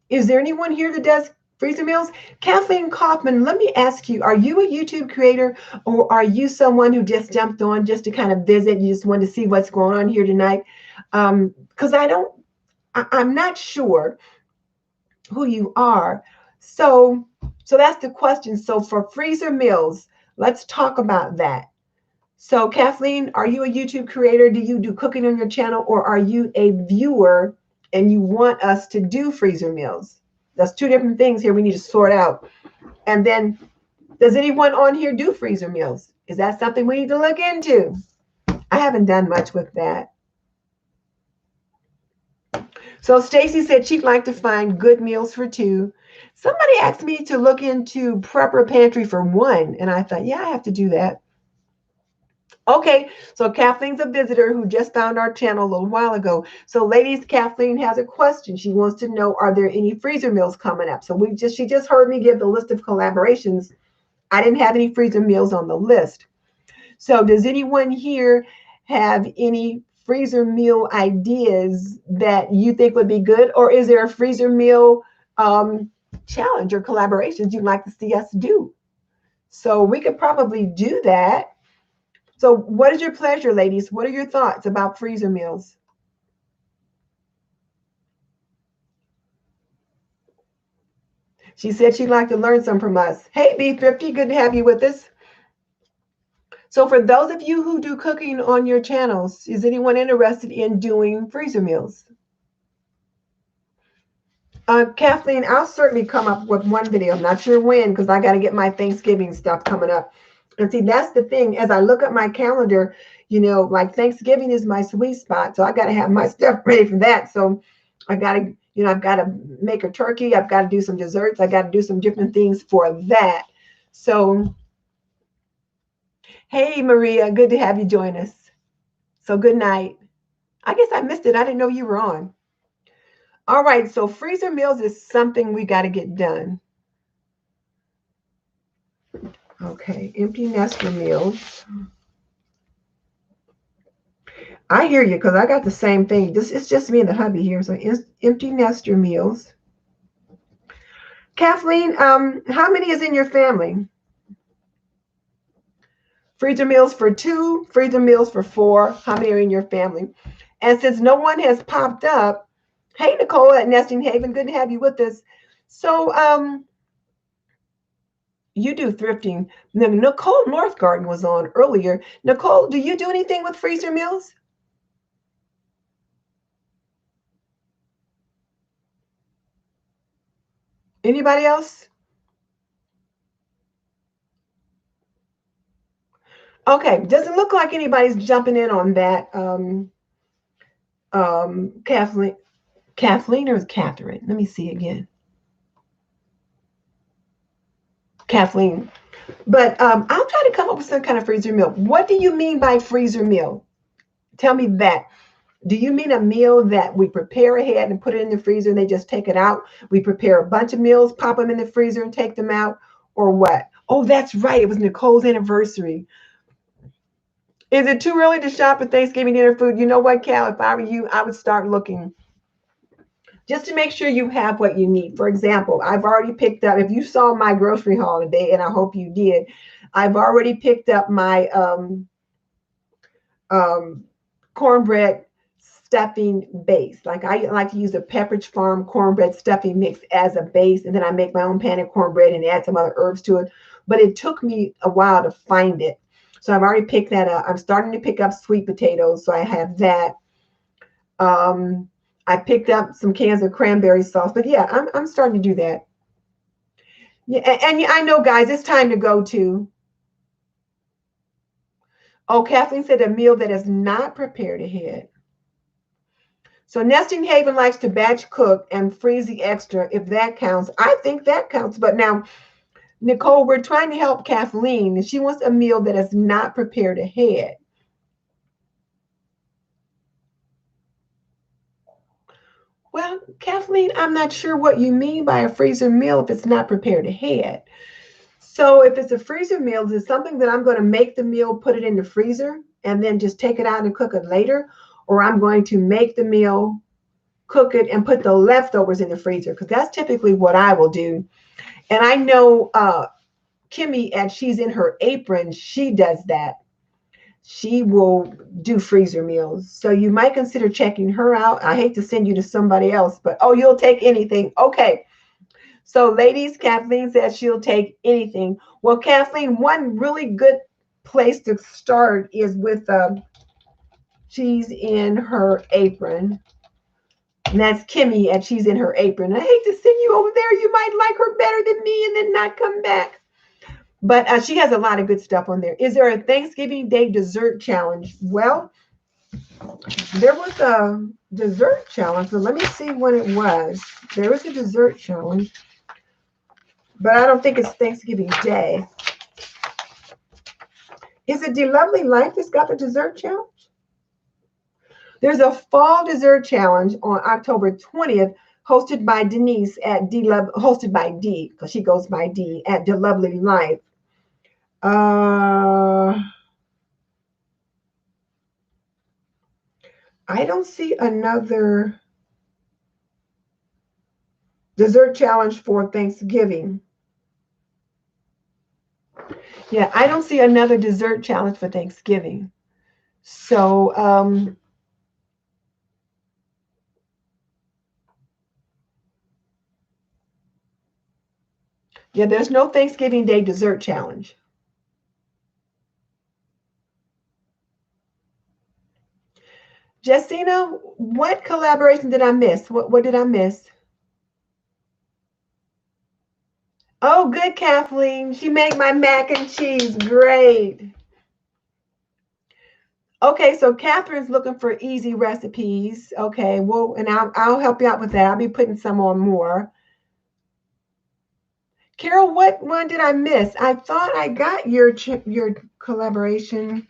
Is there anyone here that does freezer meals? Kathleen Kaufman, let me ask you, are you a YouTube creator, or are you someone who just jumped on just to kind of visit? You just wanted to see what's going on here tonight? Because I'm not sure who you are. So So that's the question. So for freezer meals, let's talk about that. So Kathleen, are you a YouTube creator? Do you do cooking on your channel, or are you a viewer and you want us to do freezer meals? That's two different things here we need to sort out. And then, does anyone on here do freezer meals? Is that something we need to look into? I haven't done much with that. So Stacy said she'd like to find good meals for two. Somebody asked me to look into prepper pantry for one, and I thought, yeah, I have to do that. Okay, so Kathleen's a visitor who just found our channel a little while ago. So ladies, Kathleen has a question. She wants to know, are there any freezer meals coming up? So she just heard me give the list of collaborations. I didn't have any freezer meals on the list. So does anyone here have any freezer meal ideas that you think would be good? Or is there a freezer meal challenge or collaborations you'd like to see us do? So we could probably do that. So what is your pleasure, ladies? What are your thoughts about freezer meals? She said she'd like to learn some from us. Hey, B50, good to have you with us. So for those of you who do cooking on your channels, is anyone interested in doing freezer meals? Kathleen, I'll certainly come up with one video. I'm not sure when, because I got to get my Thanksgiving stuff coming up. And see, that's the thing. As I look at my calendar, you know, like Thanksgiving is my sweet spot. So I got to have my stuff ready for that. So I got to, you know, I've got to make a turkey. I've got to do some desserts. I got to do some different things for that. So, hey, Maria, good to have you join us. So good night. I guess I missed it. I didn't know you were on. All right. So freezer meals is something we got to get done. Okay, empty nester meals. I hear you, because I got the same thing. It's just me and the hubby here. So empty nester meals. Kathleen, how many is in your family? Freezer meals for two, freezer meals for four. How many are in your family? And since no one has popped up, hey, Nicole at Nesting Haven, good to have you with us. So you do thrifting. Nicole Northgarden was on earlier. Nicole, do you do anything with freezer meals? Anybody else? Okay, doesn't look like anybody's jumping in on that. Kathleen or Catherine? Let me see again. Kathleen. But I'll try to come up with some kind of freezer meal. What do you mean by freezer meal? Tell me that. Do you mean a meal that we prepare ahead and put it in the freezer and they just take it out? We prepare a bunch of meals, pop them in the freezer and take them out? Or what? Oh, that's right. It was Nicole's anniversary. Is it too early to shop for Thanksgiving dinner food? You know what, Cal? If I were you, I would start looking just to make sure you have what you need. For example, I've already picked up, if you saw my grocery haul today, and I hope you did, I've already picked up my cornbread stuffing base. Like I like to use the Pepperidge Farm cornbread stuffing mix as a base, and then I make my own pan cornbread and add some other herbs to it. But it took me a while to find it. So I've already picked that up. I'm starting to pick up sweet potatoes, so I have that. I picked up some cans of cranberry sauce, but yeah, I'm starting to do that. Yeah, and I know, guys, it's time to go to. Oh, Kathleen said a meal that is not prepared ahead. So Nesting Haven likes to batch cook and freeze the extra, if that counts. I think that counts. But now, Nicole, we're trying to help Kathleen, and she wants a meal that is not prepared ahead. Well, Kathleen, I'm not sure what you mean by a freezer meal if it's not prepared ahead. So if it's a freezer meal, is it something that I'm going to make the meal, put it in the freezer, and then just take it out and cook it later? Or I'm going to make the meal, cook it, and put the leftovers in the freezer? Because that's typically what I will do. And I know Kimmy, and she's in her apron, she does that. She will do freezer meals. So you might consider checking her out. I hate to send you to somebody else, but oh, you'll take anything. Okay. So ladies, Kathleen says she'll take anything. Well, Kathleen, one really good place to start is with She's in Her Apron. And that's Kimmy at She's in Her Apron. I hate to send you over there. You might like her better than me and then not come back. But she has a lot of good stuff on there. Is there a Thanksgiving Day dessert challenge? Well, there was a dessert challenge, but let me see when it was. There was a dessert challenge, but I don't think it's Thanksgiving Day. Is it DeelovelyLife that's got the dessert challenge? There's a Fall Dessert Challenge on October 20th, hosted by Denise at hosted by Dee, because she goes by Dee at DeelovelyLife. I don't see another dessert challenge for Thanksgiving. Yeah, I don't see another dessert challenge for Thanksgiving. So, yeah, there's no Thanksgiving Day dessert challenge. Jessina, what collaboration did I miss? What did I miss? Oh, good, Kathleen. She made my mac and cheese. Great. Okay, so Catherine's looking for easy recipes. Okay, well, and I'll help you out with that. I'll be putting some on more. Carol, what one did I miss? I thought I got your collaboration.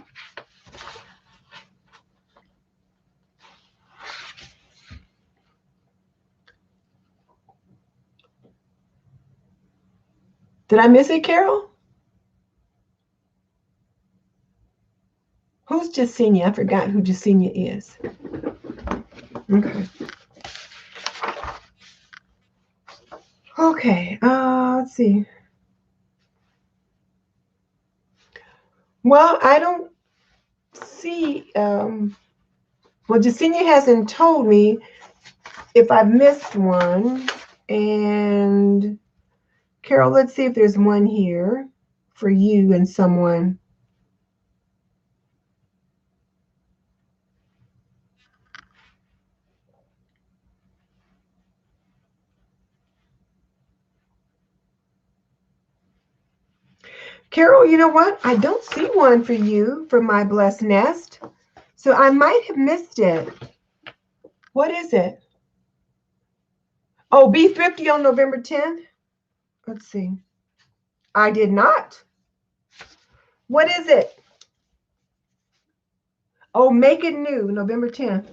Did I miss it, Carol? Who's Jasenia? I forgot who Jasenia is. Okay. Okay, let's see. Well, I don't see, well, Jasenia hasn't told me if I've missed one. And Carol, let's see if there's one here for you and someone. Carol, you know what? I don't see one for you for My Blessed Nest. So I might have missed it. What is it? Oh, Be Thrifty on November 10th? Let's see. I did not. What is it? Oh, Make It New, November 10th.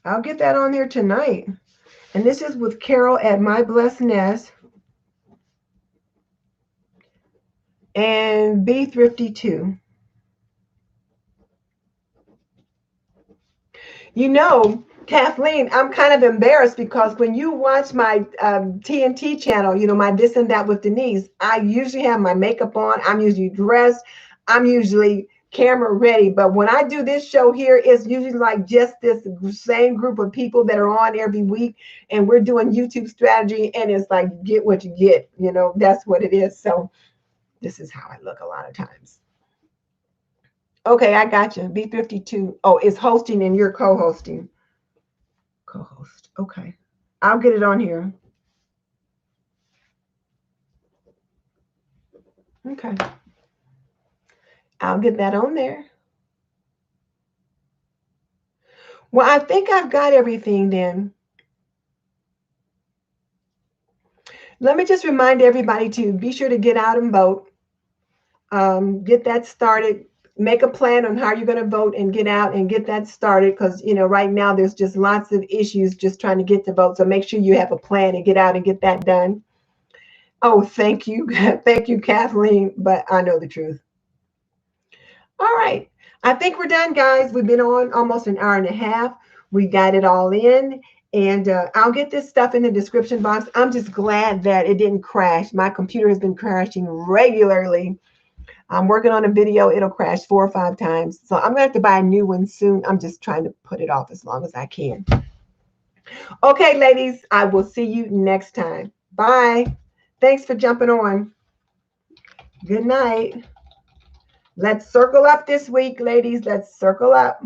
I'll get that on there tonight. And this is with Carol at My Blessed Nest. And Be Thrifty too. You know, Kathleen, I'm kind of embarrassed because when you watch my TNT channel, you know, my This and That with Denise, I usually have my makeup on. I'm usually dressed. I'm usually camera ready. But when I do this show here, it's usually like just this same group of people that are on every week. And we're doing YouTube strategy. And it's like, get what you get. You know, that's what it is. So this is how I look a lot of times. Okay, I got you. B52. Oh, it's hosting and you're co-hosting. Co-host. Okay. I'll get it on here. Okay. I'll get that on there. Well, I think I've got everything then. Let me just remind everybody to be sure to get out and vote. Get that started. Make a plan on how you're going to vote and get out and get that started because, you know, right now there's just lots of issues just trying to get to vote. So make sure you have a plan and get out and get that done. Oh, thank you. Thank you, Kathleen. But I know the truth. All right. I think we're done, guys. We've been on almost an hour and a half. We got it all in. And I'll get this stuff in the description box. I'm just glad that it didn't crash. My computer has been crashing regularly. I'm working on a video. It'll crash 4 or 5 times. So I'm going to have to buy a new one soon. I'm just trying to put it off as long as I can. Okay, ladies, I will see you next time. Bye. Thanks for jumping on. Good night. Let's circle up this week, ladies. Let's circle up.